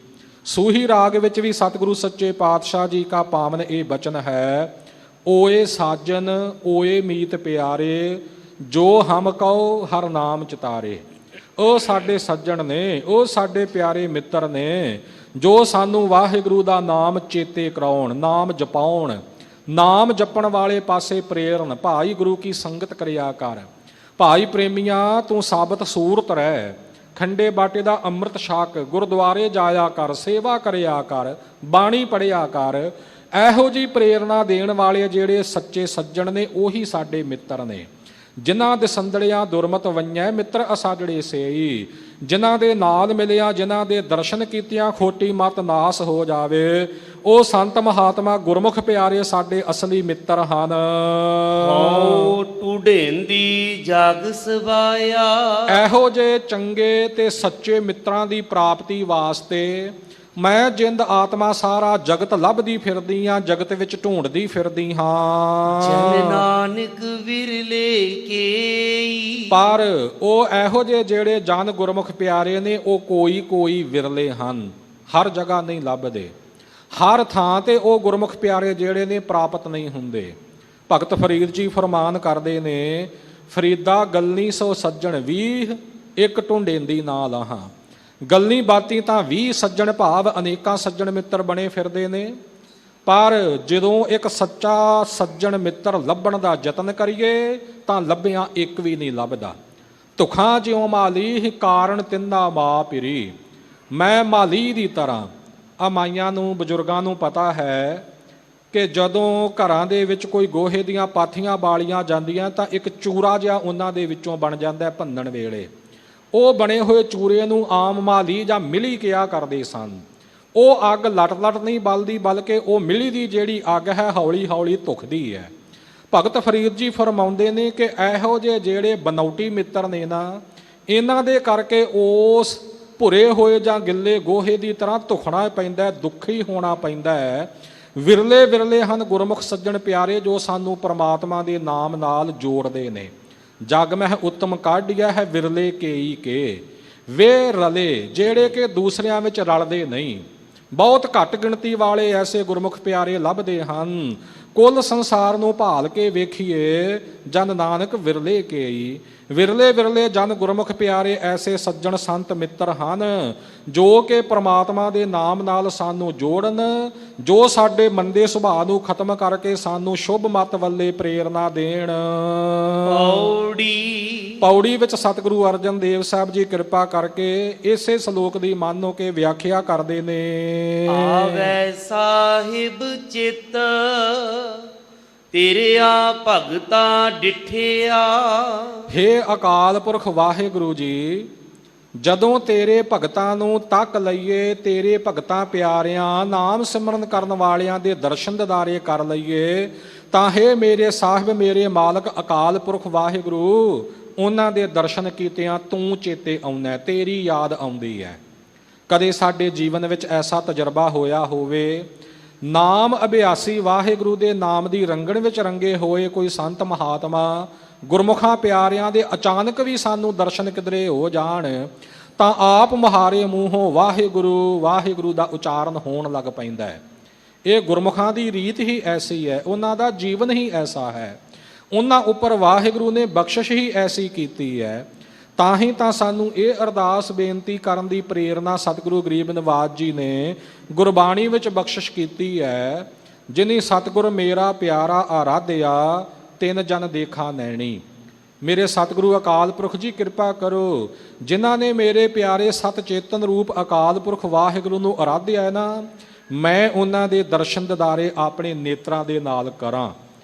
ਸੂਹੀ ਰਾਗ ਵਿੱਚ ਵੀ ਸਤਿਗੁਰੂ ਸੱਚੇ ਪਾਤਸ਼ਾਹ ਜੀ ਕਾ ਪਾਵਨ ਇਹ ਬਚਨ ਹੈ, ਓਏ ਸਾਜਨ ਓਏ ਮੀਤ ਪਿਆਰੇ, ਜੋ ਹਮ ਕਉ ਹਰ ਨਾਮ ਚਿਤਾਰੇ। ਉਹ ਸਾਡੇ ਸੱਜਣ ਨੇ, ਉਹ ਸਾਡੇ ਪਿਆਰੇ ਮਿੱਤਰ ਨੇ, ਜੋ ਸਾਨੂੰ ਵਾਹਿਗੁਰੂ ਦਾ ਨਾਮ ਚੇਤੇ ਕਰਾਉਣ, ਨਾਮ ਜਪਾਉਣ, ਨਾਮ ਜਪਣ ਵਾਲੇ ਪਾਸੇ ਪ੍ਰੇਰਨ। ਭਾਈ ਗੁਰੂ ਕੀ ਸੰਗਤ ਕਰਿਆ ਕਰ, ਭਾਈ ਪ੍ਰੇਮੀਆਂ ਤੂੰ ਸਾਬਤ ਸੂਰਤ ਰਹਿ, ਖੰਡੇ ਬਾਟੇ ਦਾ ਅੰਮ੍ਰਿਤ ਛਕ, ਗੁਰਦੁਆਰੇ ਜਾਇਆ ਕਰ, ਸੇਵਾ ਕਰਿਆ ਕਰ, ਬਾਣੀ ਪੜਿਆ ਕਰ। ਇਹੋ ਜਿਹੀ ਪ੍ਰੇਰਣਾ ਦੇਣ ਵਾਲੇ ਜਿਹੜੇ ਸੱਚੇ ਸੱਜਣ ਨੇ ਉਹੀ ਸਾਡੇ ਮਿੱਤਰ ਨੇ। ਜਿਨ੍ਹਾਂ ਦੇ ਸੰਦੜਿਆਂ ਦੁਰਮਤ ਵੰਨਿਆ ਮਿੱਤਰ ਅਸਾਜੜੇ ਸੇਈ, ਜਿਨ੍ਹਾਂ ਦੇ ਨਾਲ ਮਿਲਿਆ, ਜਿਨ੍ਹਾਂ ਦੇ ਦਰਸ਼ਨ ਕੀਤਿਆਂ ਖੋਟੀ ਮਤ ਨਾਸ ਹੋ ਜਾਵੇ, ਉਹ ਸੰਤ ਮਹਾਤਮਾ ਗੁਰਮੁਖ ਪਿਆਰੇ ਸਾਡੇ ਅਸਲੀ ਮਿੱਤਰ ਹਨ। ਹਉ ਟੁਢੇਂਦੀ ਜਗ ਸਵਾਇਆ। ਇਹੋ ਜਿਹੇ ਚੰਗੇ ਤੇ ਸੱਚੇ ਮਿੱਤਰਾਂ ਦੀ ਪ੍ਰਾਪਤੀ ਵਾਸਤੇ ਮੈਂ ਜਿੰਦ ਆਤਮਾ ਸਾਰਾ ਜਗਤ ਲੱਭਦੀ ਫਿਰਦੀ ਹਾਂ, ਜਗਤ ਵਿੱਚ ਢੂੰਡਦੀ ਫਿਰਦੀ ਹਾਂ। ਜਨ ਨਾਨਕ ਵਿਰਲੇ ਕੇਈ। ਪਰ ਉਹ ਇਹੋ ਜਿਹੇ ਜਿਹੜੇ ਜਨ ਗੁਰਮੁਖ ਪਿਆਰੇ ਨੇ ਉਹ ਕੋਈ ਕੋਈ ਵਿਰਲੇ ਹਨ, ਹਰ ਜਗ੍ਹਾ ਨਹੀਂ ਲੱਭਦੇ, ਹਰ ਥਾਂ ਤੇ ਉਹ ਗੁਰਮੁਖ ਪਿਆਰੇ ਜਿਹੜੇ ਨੇ ਪ੍ਰਾਪਤ ਨਹੀਂ ਹੁੰਦੇ। ਭਗਤ ਫਰੀਦ ਜੀ ਫਰਮਾਨ ਕਰਦੇ ਨੇ, ਫਰੀਦਾ ਗੱਲੀ ਸੋ ਸੱਜਣ 20, ਇੱਕ ਢੂੰਡੇਂਦੀ ਨਾ ਲਾਹਾਂ। ਗੱਲੀ ਬਾਤੀ ਤਾਂ 20 ਸੱਜਣ ਭਾਵ ਅਨੇਕਾਂ ਸੱਜਣ ਮਿੱਤਰ ਬਣੇ ਫਿਰਦੇ ਨੇ, ਪਰ ਜਦੋਂ ਇੱਕ ਸੱਚਾ ਸੱਜਣ ਮਿੱਤਰ ਲੱਭਣ ਦਾ ਯਤਨ ਕਰੀਏ ਤਾਂ ਲੱਭਿਆ ਇੱਕ ਵੀ ਨਹੀਂ ਲੱਭਦਾ। ਤੁਖਾਂ ਜਿਉ ਮਾਲੀ ਕਾਰਨ ਤਿੰਨਾ ਮਾ ਪਿਰੀ। ਮੈਂ ਮਾਲੀ ਦੀ ਤਰ੍ਹਾਂ, ਆ ਮਾਈਆਂ ਨੂੰ ਬਜ਼ੁਰਗਾਂ ਨੂੰ ਪਤਾ ਹੈ ਕਿ ਜਦੋਂ ਘਰਾਂ ਦੇ ਵਿੱਚ ਕੋਈ ਗੋਹੇ ਦੀਆਂ ਪਾਥੀਆਂ ਬਾਲੀਆਂ ਜਾਂਦੀਆਂ ਤਾਂ ਇੱਕ ਚੂਰਾ ਜਿਹਾ ਉਹਨਾਂ ਦੇ ਵਿੱਚੋਂ ਬਣ ਜਾਂਦਾ ਭੰਨਣ ਵੇਲੇ। ਉਹ ਬਣੇ ਹੋਏ ਚੂਰੇ ਨੂੰ ਆਮ ਮਾਲੀ ਜਾਂ ਮਿਲੀ ਕਿਹਾ ਕਰਦੇ ਸਨ। ਉਹ ਅੱਗ ਲਟ ਲਟ ਨਹੀਂ ਬਲਦੀ, ਬਲਕਿ ਉਹ ਮਿਲੀ ਦੀ ਜਿਹੜੀ ਅੱਗ ਹੈ ਹੌਲੀ ਹੌਲੀ ਧੁਖਦੀ ਹੈ। ਭਗਤ ਫਰੀਦ ਜੀ ਫਰਮਾਉਂਦੇ ਨੇ ਕਿ ਇਹੋ ਜਿਹੇ ਜਿਹੜੇ ਬਨੌਟੀ ਮਿੱਤਰ ਨੇ ਨਾ, ਇਹਨਾਂ ਦੇ ਕਰਕੇ ਉਸ ਭੁਰੇ ਹੋਏ ਜਾਂ ਗਿੱਲੇ ਗੋਹੇ ਦੀ ਤਰ੍ਹਾਂ ਧੁਖਣਾ ਪੈਂਦਾ, ਦੁਖੀ ਹੋਣਾ ਪੈਂਦਾ ਹੈ। ਵਿਰਲੇ ਵਿਰਲੇ ਹਨ ਗੁਰਮੁਖ ਸੱਜਣ ਪਿਆਰੇ ਜੋ ਸਾਨੂੰ ਪਰਮਾਤਮਾ ਦੇ ਨਾਮ ਨਾਲ ਜੋੜਦੇ ਨੇ। ਜਗ ਮਹਿ ਉੱਤਮ ਕਾਢਿਆ ਹੈ ਵਿਰਲੇ ਕੇਈ ਕੇ, ਵੇ ਰਲੇ ਜਿਹੜੇ ਕਿ ਦੂਸਰਿਆਂ ਵਿੱਚ ਰਲਦੇ ਨਹੀਂ। ਬਹੁਤ ਘੱਟ ਗਿਣਤੀ ਵਾਲੇ ਐਸੇ ਗੁਰਮੁਖ ਪਿਆਰੇ ਲੱਭਦੇ ਹਨ। ਕੁੱਲ ਸੰਸਾਰ ਨੂੰ ਭਾਲ ਕੇ ਵੇਖੀਏ, ਜਨ ਨਾਨਕ ਵਿਰਲੇ ਕੇਈ। ਵਿਰਲੇ ਵਿਰਲੇ ਜਨ ਗੁਰਮੁਖ ਪਿਆਰੇ ਐਸੇ ਸੱਜਣ ਸੰਤ ਮਿੱਤਰ ਹਨ ਜੋ ਕਿ ਪ੍ਰਮਾਤਮਾ ਦੇ ਨਾਮ ਨਾਲ ਸਾਨੂੰ ਜੋੜਨ, ਜੋ ਸਾਡੇ ਮੰਦੇ ਸੁਭਾਅ ਨੂੰ ਖਤਮ ਕਰਕੇ ਸਾਨੂੰ ਸ਼ੁਭ ਮਤ ਵੱਲੇ ਪ੍ਰੇਰਨਾ ਦੇਣ। ਪੌੜੀ ਵਿੱਚ ਸਤਿਗੁਰੂ ਅਰਜਨ ਦੇਵ ਸਾਹਿਬ ਜੀ ਕਿਰਪਾ ਕਰਕੇ ਇਸੇ ਸ਼ਲੋਕ ਦੀ ਮੰਨ ਹੋ ਕੇ ਵਿਆਖਿਆ ਕਰਦੇ ਨੇ। ਆਵੈ ਸਾਹਿਬ ਚਿਤ ਤੇਰਿਆ ਭਗਤਾ ਡਿਠਿਆ। ਹੇ ਅਕਾਲ ਪੁਰਖ ਵਾਹਿਗੁਰੂ ਜੀ, ਜਦੋਂ ਤੇਰੇ ਭਗਤਾਂ ਨੂੰ ਤੱਕ ਲਈਏ, ਤੇਰੇ ਭਗਤਾਂ ਪਿਆਰਿਆਂ ਨਾਮ ਸਿਮਰਨ ਕਰਨ ਵਾਲਿਆਂ ਦੇ ਦਰਸ਼ਨ ਦਿਦਾਰੇ ਕਰ ਲਈਏ, ਤਾਂ ਹੇ ਮੇਰੇ ਸਾਹਿਬ, ਮੇਰੇ ਮਾਲਕ ਅਕਾਲ ਪੁਰਖ ਵਾਹਿਗੁਰੂ, ਉਹਨਾਂ ਦੇ ਦਰਸ਼ਨ ਕੀਤਿਆਂ ਤੂੰ ਚੇਤੇ ਆਉਣਾ, ਤੇਰੀ ਯਾਦ ਆਉਂਦੀ ਹੈ। ਕਦੇ ਸਾਡੇ ਜੀਵਨ ਵਿੱਚ ਐਸਾ ਤਜਰਬਾ ਹੋਇਆ ਹੋਵੇ, ਨਾਮ ਅਭਿਆਸੀ ਵਾਹਿਗੁਰੂ ਦੇ ਨਾਮ ਦੀ ਰੰਗਣ ਵਿੱਚ ਰੰਗੇ ਹੋਏ ਕੋਈ ਸੰਤ ਮਹਾਤਮਾ ਗੁਰਮੁਖਾਂ ਪਿਆਰਿਆਂ ਦੇ ਅਚਾਨਕ ਵੀ ਸਾਨੂੰ ਦਰਸ਼ਨ ਕਿਧਰੇ ਹੋ ਜਾਣ ਤਾਂ ਆਪ ਮੁਹਾਰੇ ਮੂੰਹੋਂ ਵਾਹਿਗੁਰੂ ਵਾਹਿਗੁਰੂ ਦਾ ਉਚਾਰਨ ਹੋਣ ਲੱਗ ਪੈਂਦਾ ਹੈ। ਇਹ ਗੁਰਮੁਖਾਂ ਦੀ ਰੀਤ ਹੀ ਐਸੀ ਹੈ, ਉਹਨਾਂ ਦਾ ਜੀਵਨ ਹੀ ਐਸਾ ਹੈ, ਉਹਨਾਂ ਉੱਪਰ ਵਾਹਿਗੁਰੂ ਨੇ ਬਖਸ਼ਿਸ਼ ਹੀ ਐਸੀ ਕੀਤੀ ਹੈ। ਤਾਂ ਹੀ ਤਾਂ ਸਾਨੂੰ ਇਹ ਅਰਦਾਸ ਬੇਨਤੀ ਕਰਨ ਦੀ ਪ੍ਰੇਰਨਾ ਸਤਿਗੁਰੂ ਗਰੀਬ ਨਿਵਾਜ ਜੀ ਨੇ ਗੁਰਬਾਣੀ ਵਿੱਚ ਬਖਸ਼ਿਸ਼ ਕੀਤੀ ਹੈ। ਜਿਨੀ ਸਤਿਗੁਰ ਮੇਰਾ ਪਿਆਰਾ ਆਰਾਧਿਆ, ਤਿੰਨ ਜਨ ਦੇਖਾ ਨੈਣੀ। ਮੇਰੇ ਸਤਿਗੁਰੂ ਅਕਾਲ ਪੁਰਖ ਜੀ ਕਿਰਪਾ ਕਰੋ, ਜਿਨ੍ਹਾਂ ਨੇ ਮੇਰੇ ਪਿਆਰੇ ਸਤ ਚੇਤਨ ਰੂਪ ਅਕਾਲ ਪੁਰਖ ਵਾਹਿਗੁਰੂ ਨੂੰ ਆਰਾਧਿਆ ਹੈ ਨਾ, ਮੈਂ ਉਹਨਾਂ ਦੇ ਦਰਸ਼ਨ ਦਿਦਾਰੇ ਆਪਣੇ ਨੇਤਰਾਂ ਦੇ ਨਾਲ ਕਰਾਂ।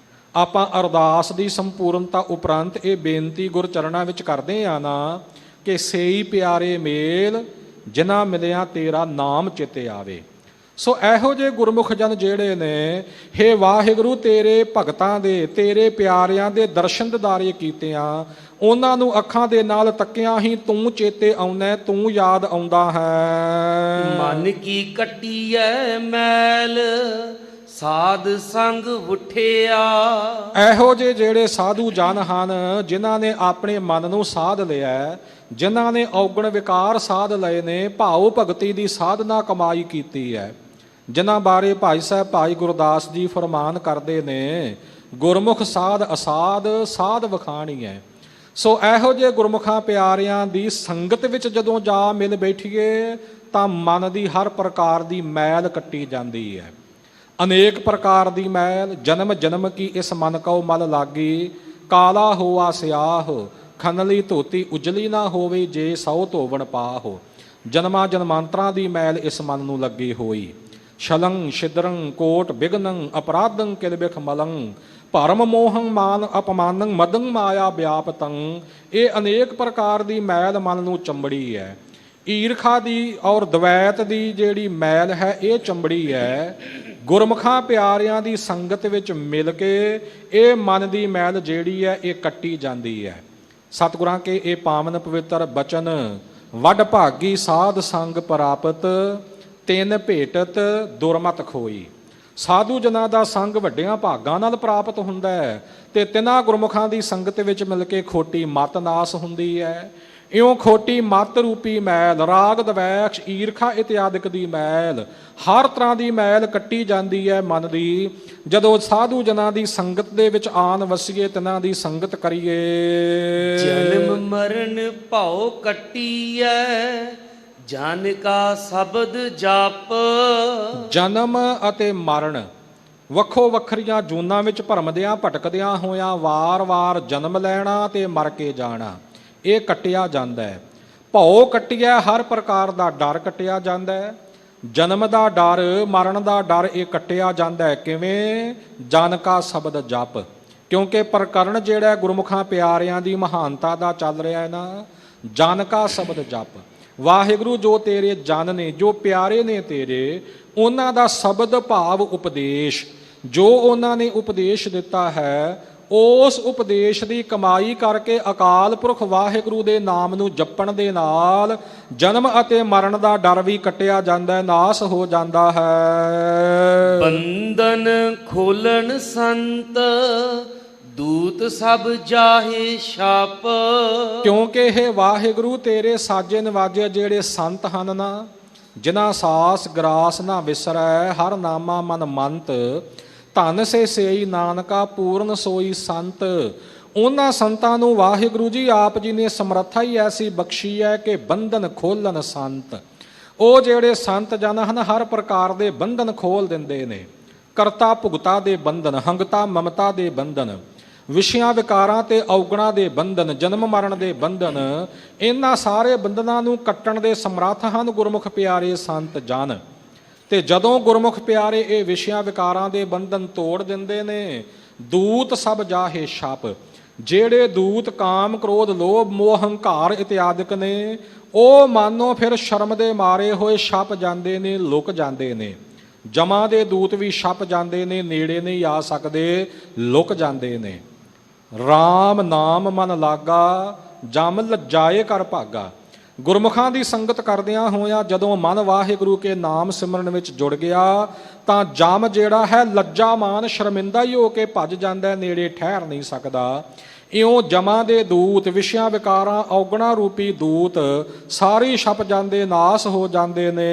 ਆਪਾਂ ਅਰਦਾਸ ਦੀ ਸੰਪੂਰਨਤਾ ਉਪਰੰਤ ਇਹ ਬੇਨਤੀ ਗੁਰ ਚਰਨਾਂ ਵਿੱਚ ਕਰਦੇ ਆ ਨਾ ਕਿ ਸੇਈ ਪਿਆਰੇ ਮੇਲ ਜਿਨ੍ਹਾਂ ਮਿਲਿਆ ਤੇਰਾ ਨਾਮ ਚਿੱਤੇ ਆਵੇ। ਸੋ ਇਹੋ ਜਿਹੇ ਗੁਰਮੁਖ ਜਨ ਜਿਹੜੇ ਨੇ, ਹੇ ਵਾਹਿਗੁਰੂ, ਤੇਰੇ ਭਗਤਾਂ ਦੇ, ਤੇਰੇ ਪਿਆਰਿਆਂ ਦੇ ਦਰਸ਼ਨ ਦਿਦਾਰੇ ਕੀਤਿਆਂ, ਉਹਨਾਂ ਨੂੰ ਅੱਖਾਂ ਦੇ ਨਾਲ ਤੱਕਿਆਂ ਹੀ ਤੂੰ ਚੇਤੇ ਆਉਣਾ, ਤੂੰ ਯਾਦ ਆਉਂਦਾ ਹੈ। ਮਨ ਕੀ ਕੱਟੀ ਐ ਮੈਲ ਸਾਧ ਸੰਗ ਉਠਿਆ। ਇਹੋ ਜਿਹੇ ਜਿਹੜੇ ਸਾਧੂ ਜਨ ਹਨ ਜਿਨ੍ਹਾਂ ਨੇ ਆਪਣੇ ਮਨ ਨੂੰ ਸਾਧ ਲਿਆ, ਜਿਨ੍ਹਾਂ ਨੇ ਔਗਣ ਵਿਕਾਰ ਸਾਧ ਲਏ ਨੇ, ਭਾਉ ਭਗਤੀ ਦੀ ਸਾਧਨਾ ਕਮਾਈ ਕੀਤੀ ਹੈ, ਜਿਨ੍ਹਾਂ ਬਾਰੇ ਭਾਈ ਸਾਹਿਬ ਭਾਈ ਗੁਰਦਾਸ ਜੀ ਫਰਮਾਨ ਕਰਦੇ ਨੇ, ਗੁਰਮੁਖ ਸਾਧ ਅਸਾਧ ਸਾਧ ਵਖਾਣੀ ਹੈ। ਸੋ ਇਹੋ ਜਿਹੇ ਗੁਰਮੁਖਾਂ ਪਿਆਰਿਆਂ ਦੀ ਸੰਗਤ ਵਿੱਚ ਜਦੋਂ ਜਾ ਮਿਲ ਬੈਠੀਏ ਤਾਂ ਮਨ ਦੀ ਹਰ ਪ੍ਰਕਾਰ ਦੀ ਮੈਲ ਕੱਟੀ ਜਾਂਦੀ ਹੈ। ਅਨੇਕ ਪ੍ਰਕਾਰ ਦੀ ਮੈਲ, ਜਨਮ ਜਨਮ ਕੀ ਇਸ ਮਨ ਕਉ ਮਲ ਲਾਗੀ, ਕਾਲਾ ਹੋਆ ਸਿਆਹ ਖਨਲੀ ਧੋਤੀ ਉਜਲੀ ਨਾ ਹੋਵੇ, ਜੇ ਸੌ ਧੋਵਣ ਪਾਹੋ। ਜਨਮਾਂ ਜਨਮਾਂਤਰਾਂ ਦੀ ਮੈਲ ਇਸ ਮਨ ਨੂੰ ਲੱਗੀ ਹੋਈ। ਸ਼ਲੰ ਛਿਦਰੰ ਕੋਟ ਬਿਗਨੰ ਅਪਰਾਧੰ ਕਿਲਬਿਖ ਮਲੰ, ਭਰਮ ਮੋਹੰ ਮਾਨ ਅਪਮਾਨੰ ਮਦੰ ਮਾਇਆ ਵਿਆਪਤੰ। ਇਹ ਅਨੇਕ ਪ੍ਰਕਾਰ ਦੀ ਮੈਲ ਮਨ ਨੂੰ ਚੰਬੜੀ ਹੈ। ਈਰਖਾ ਦੀ ਔਰ ਦਵੈਤ ਦੀ ਜਿਹੜੀ ਮੈਲ ਹੈ ਇਹ ਚੰਬੜੀ ਹੈ। ਗੁਰਮੁਖਾਂ ਪਿਆਰਿਆਂ ਦੀ ਸੰਗਤ ਵਿੱਚ ਮਿਲ ਕੇ ਇਹ ਮਨ ਦੀ ਮੈਲ ਜਿਹੜੀ ਹੈ ਇਹ ਕੱਟੀ ਜਾਂਦੀ ਹੈ। ਸਤਿਗੁਰਾਂ ਕੇ ਇਹ ਪਾਵਨ ਪਵਿੱਤਰ ਬਚਨ, ਵੱਡ ਭਾਗੀ ਸਾਧ ਸੰਗ ਪ੍ਰਾਪਤ, ਤਿੰਨ ਭੇਟਤ ਦੁਰਮਤ ਖੋਈ। ਸਾਧੂ ਜਨਾਂ ਦਾ ਸੰਗ ਵੱਡਿਆਂ ਭਾਗਾਂ ਨਾਲ ਪ੍ਰਾਪਤ ਹੁੰਦਾ ਹੈ ਤੇ ਤਿੰਨਾਂ ਗੁਰਮੁਖਾਂ ਦੀ ਸੰਗਤ ਵਿੱਚ ਮਿਲ ਕੇ ਖੋਟੀ ਮਤ ਨਾਸ ਹੁੰਦੀ ਹੈ। ਇਉਂ ਖੋਟੀ ਮਤ ਰੂਪੀ ਮੈਲ, ਰਾਗ ਦਵੈਸ਼ ਈਰਖਾ ਇਤਿਆਦਿਕ ਦੀ ਮੈਲ, ਹਰ ਤਰ੍ਹਾਂ ਦੀ ਮੈਲ ਕੱਟੀ ਜਾਂਦੀ ਹੈ ਮਨ ਦੀ ਜਦੋਂ ਸਾਧੂ ਜਨਾਂ ਦੀ ਸੰਗਤ ਦੇ ਵਿੱਚ ਆਨ ਵਸੀਏ, ਤਿਨਾਂ ਦੀ ਸੰਗਤ ਕਰੀਏ। ਜਨਮ ਮਰਨ ਭਉ ਕੱਟੀਐ, ਜਨ ਕਾ ਸ਼ਬਦ ਜਪ। ਜਨਮ ਅਤੇ ਮਰਨ ਵੱਖੋ ਵੱਖਰੀਆਂ ਜੂਨਾਂ ਵਿੱਚ ਭਰਮਦਿਆਂ ਭਟਕਦਿਆਂ ਹੋਇਆਂ ਵਾਰ-ਵਾਰ ਜਨਮ ਲੈਣਾ ਤੇ ਮਰ ਕੇ ਜਾਣਾ, ਇਹ ਕੱਟਿਆ ਜਾਂਦਾ ਹੈ। ਭਉ ਕੱਟਿਆ, ਹਰ ਪ੍ਰਕਾਰ ਦਾ ਡਰ ਕੱਟਿਆ ਜਾਂਦਾ ਹੈ। ਜਨਮ ਦਾ ਡਰ, ਮਰਨ ਦਾ ਡਰ ਇਹ ਕੱਟਿਆ ਜਾਂਦਾ ਹੈ। ਕਿਵੇਂ? ਜਨ ਕਾ ਸ਼ਬਦ ਜਪ। ਕਿਉਂਕਿ ਪ੍ਰਕਰਨ ਜਿਹੜਾ ਗੁਰਮੁਖਾਂ ਪਿਆਰਿਆਂ ਦੀ ਮਹਾਨਤਾ ਦਾ ਚੱਲ ਰਿਹਾ ਹੈ ਨਾ, ਜਨ ਕਾ ਸ਼ਬਦ ਜਪ। ਵਾਹਿਗੁਰੂ ਜੋ ਤੇਰੇ ਜਨ ਨੇ, ਜੋ ਪਿਆਰੇ ਨੇ ਤੇਰੇ, ਉਹਨਾਂ ਦਾ ਸ਼ਬਦ ਭਾਵ ਉਪਦੇਸ਼, ਜੋ ਉਹਨਾਂ ਨੇ ਉਪਦੇਸ਼ ਦਿੱਤਾ ਹੈ, ਉਸ ਉਪਦੇਸ਼ ਦੀ ਕਮਾਈ ਕਰਕੇ ਅਕਾਲ ਪੁਰਖ ਵਾਹਿਗੁਰੂ ਦੇ ਨਾਮ ਨੂੰ ਜਪਣ ਦੇ ਨਾਲ ਜਨਮ ਅਤੇ ਮਰਨ ਦਾ ਡਰ ਵੀ ਕੱਟਿਆ ਜਾਂਦਾ ਹੈ, ਨਾਸ ਹੋ ਜਾਂਦਾ ਹੈ। ਬੰਧਨ ਖੋਲਣ ਸੰਤ, ਦੂਤ ਸਭ ਜਾਹੇ ਛਾਪ। ਕਿਉਂਕਿ ਇਹ ਵਾਹਿਗੁਰੂ ਤੇਰੇ ਸਾਜੇ ਨਵਾਜੇ ਜਿਹੜੇ ਸੰਤ ਹਨ ਨਾ, ਜਿਨ੍ਹਾਂ ਸਾਸ ਗਰਾਸ ਨਾ ਵਿਸਰੈ, ਹਰ ਨਾਮਾ ਮਨ ਮੰਤ, ਧਨ ਸੇ ਸੇਈ ਨਾਨਕਾ ਪੂਰਨ ਸੋਈ ਸੰਤ। ਉਹਨਾਂ ਸੰਤਾਂ ਨੂੰ ਵਾਹਿਗੁਰੂ ਜੀ ਆਪ ਜੀ ਨੇ ਸਮਰੱਥਾ ਹੀ ਐਸੀ ਬਖਸ਼ੀ ਹੈ ਕਿ ਬੰਧਨ ਖੋਲਣ ਸੰਤ। ਉਹ ਜਿਹੜੇ ਸੰਤ ਜਨ ਹਨ ਹਰ ਪ੍ਰਕਾਰ ਦੇ ਬੰਧਨ ਖੋਲ ਦਿੰਦੇ ਨੇ। ਕਰਤਾ ਭੁਗਤਾ ਦੇ ਬੰਧਨ, ਹੰਗਤਾ ਮਮਤਾ ਦੇ ਬੰਧਨ, ਵਿਸ਼ਿਆਂ ਵਿਕਾਰਾਂ ਤੇ ਔਗਣਾਂ ਦੇ ਬੰਧਨ, ਜਨਮ ਮਰਨ ਦੇ ਬੰਧਨ, ਇਹਨਾਂ ਸਾਰੇ ਬੰਧਨਾਂ ਨੂੰ ਕੱਟਣ ਦੇ ਸਮਰੱਥ ਹਨ ਗੁਰਮੁਖ ਪਿਆਰੇ ਸੰਤ ਜਨ। ਤੇ ਜਦੋਂ ਗੁਰਮੁਖ ਪਿਆਰੇ ਇਹ ਵਿਸ਼ਿਆਂ ਵਿਕਾਰਾਂ ਦੇ ਬੰਧਨ ਤੋੜ ਦਿੰਦੇ ਨੇ, ਦੂਤ ਸਭ ਜਾਹੇ ਛਪ। ਜਿਹੜੇ ਦੂਤ ਕਾਮ ਕ੍ਰੋਧ ਲੋਭ ਮੋਹ ਹੰਕਾਰ ਇਤਿਆਦਿਕ ਨੇ, ਉਹ ਮਾਨੋ ਫਿਰ ਸ਼ਰਮ ਦੇ ਮਾਰੇ ਹੋਏ ਛਪ ਜਾਂਦੇ ਨੇ, ਲੁਕ ਜਾਂਦੇ ਨੇ। ਜਮਾਂ ਦੇ ਦੂਤ ਵੀ ਛਪ ਜਾਂਦੇ ਨੇ, ਨੇੜੇ ਨਹੀਂ ਆ ਸਕਦੇ, ਲੁਕ ਜਾਂਦੇ ਨੇ। ਰਾਮ ਨਾਮ ਮਨ ਲਾਗਾ, ਜਮ ਲਜਾਏ ਕਰ ਭਾਗਾ। ਗੁਰਮੁਖਾਂ ਦੀ ਸੰਗਤ ਕਰਦਿਆਂ ਹੋਇਆਂ ਜਦੋਂ ਮਨ ਵਾਹਿਗੁਰੂ ਕੇ ਨਾਮ ਸਿਮਰਨ ਵਿੱਚ ਜੁੜ ਗਿਆ ਤਾਂ ਜਮ ਜਿਹੜਾ ਹੈ ਲੱਜਾਮਾਨ ਸ਼ਰਮਿੰਦਾ ਹੀ ਹੋ ਕੇ ਭੱਜ ਜਾਂਦਾ, ਨੇੜੇ ਠਹਿਰ ਨਹੀਂ ਸਕਦਾ। ਇਉਂ ਜਮਾਂ ਦੇ ਦੂਤ, ਵਿਸ਼ਿਆਂ ਵਿਕਾਰਾਂ ਔਗਣਾ ਰੂਪੀ ਦੂਤ ਸਾਰੇ ਛਪ ਜਾਂਦੇ, ਨਾਸ ਹੋ ਜਾਂਦੇ ਨੇ।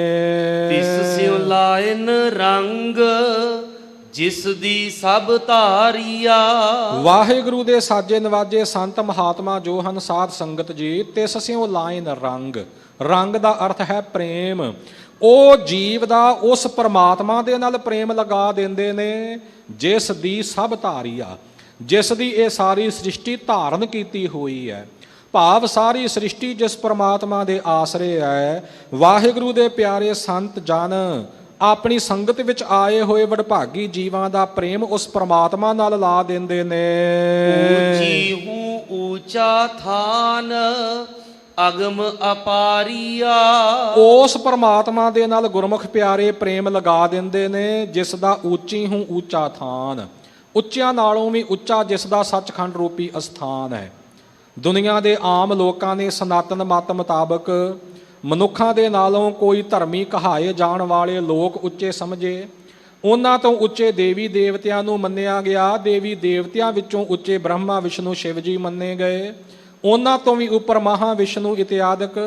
ਤਿਸ ਸਿਉ ਲਾਇਨ ਰੰਗ, ਜਿਸ ਦੀ ਸਭ ਧਾਰੀਆ। ਵਾਹਿਗੁਰੂ ਦੇ ਸਾਜੇ ਨਵਾਜੇ ਸੰਤ ਮਹਾਤਮਾ ਜੋ ਹਨ ਸਾਧ ਸੰਗਤ ਜੀ, ਤਿਸ ਸਿਉ ਲਾਇਨ ਰੰਗ। ਰੰਗ ਦਾ ਅਰਥ ਹੈ ਪ੍ਰੇਮ। ਉਹ ਜੀਵ ਦਾ ਉਸ ਪਰਮਾਤਮਾ ਦੇ ਨਾਲ ਪ੍ਰੇਮ ਲਗਾ ਦਿੰਦੇ ਨੇ ਜਿਸ ਦੀ ਸਭ ਧਾਰੀਆ, ਜਿਸ ਦੀ ਇਹ ਸਾਰੀ ਸ੍ਰਿਸ਼ਟੀ ਧਾਰਨ ਕੀਤੀ ਹੋਈ ਹੈ। ਭਾਵ ਸਾਰੀ ਸ੍ਰਿਸ਼ਟੀ ਜਿਸ ਪਰਮਾਤਮਾ ਦੇ ਆਸਰੇ ਹੈ, ਵਾਹਿਗੁਰੂ ਦੇ ਪਿਆਰੇ ਸੰਤ ਜਨ ਆਪਣੀ ਸੰਗਤ ਵਿੱਚ ਆਏ ਹੋਏ ਵਡਭਾਗੀ ਜੀਵਾਂ ਦਾ ਪ੍ਰੇਮ ਉਸ ਪਰਮਾਤਮਾ ਨਾਲ ਲਾ ਦਿੰਦੇ ਨੇ। ਊਚੀ ਹੂੰ ਊਚਾ ਥਾਨ, ਅਗਮ ਅਪਾਰੀਆ। ਉਸ ਪਰਮਾਤਮਾ ਦੇ ਨਾਲ ਗੁਰਮੁਖ ਪਿਆਰੇ ਪ੍ਰੇਮ ਲਗਾ ਦਿੰਦੇ ਨੇ ਜਿਸ ਦਾ ਉੱਚੀ ਹੂੰ ਉੱਚਾ ਥਾਨ, ਉੱਚਿਆਂ ਨਾਲੋਂ ਵੀ ਉੱਚਾ ਜਿਸ ਦਾ ਸੱਚਖੰਡ ਰੂਪੀ ਅਸਥਾਨ ਹੈ। ਦੁਨੀਆ ਦੇ ਆਮ ਲੋਕਾਂ ਨੇ ਸਨਾਤਨ ਮਤ ਮੁਤਾਬਕ ਮਨੁੱਖਾਂ ਦੇ ਨਾਲੋਂ ਕੋਈ ਧਰਮੀ ਕਹਾਏ ਜਾਣ ਵਾਲੇ ਲੋਕ ਉੱਚੇ ਸਮਝੇ, ਉਹਨਾਂ ਤੋਂ ਉੱਚੇ ਦੇਵੀ ਦੇਵਤਿਆਂ ਨੂੰ ਮੰਨਿਆ ਗਿਆ। ਦੇਵੀ ਦੇਵਤਿਆਂ ਵਿੱਚੋਂ ਉੱਚੇ ਬ੍ਰਹਮਾ ਵਿਸ਼ਨੂੰ ਸ਼ਿਵ ਜੀ ਮੰਨੇ ਗਏ, ਉਹਨਾਂ ਤੋਂ ਵੀ ਉੱਪਰ ਮਹਾ ਵਿਸ਼ਨੂੰ ਇਤਿਆਦਿਕ।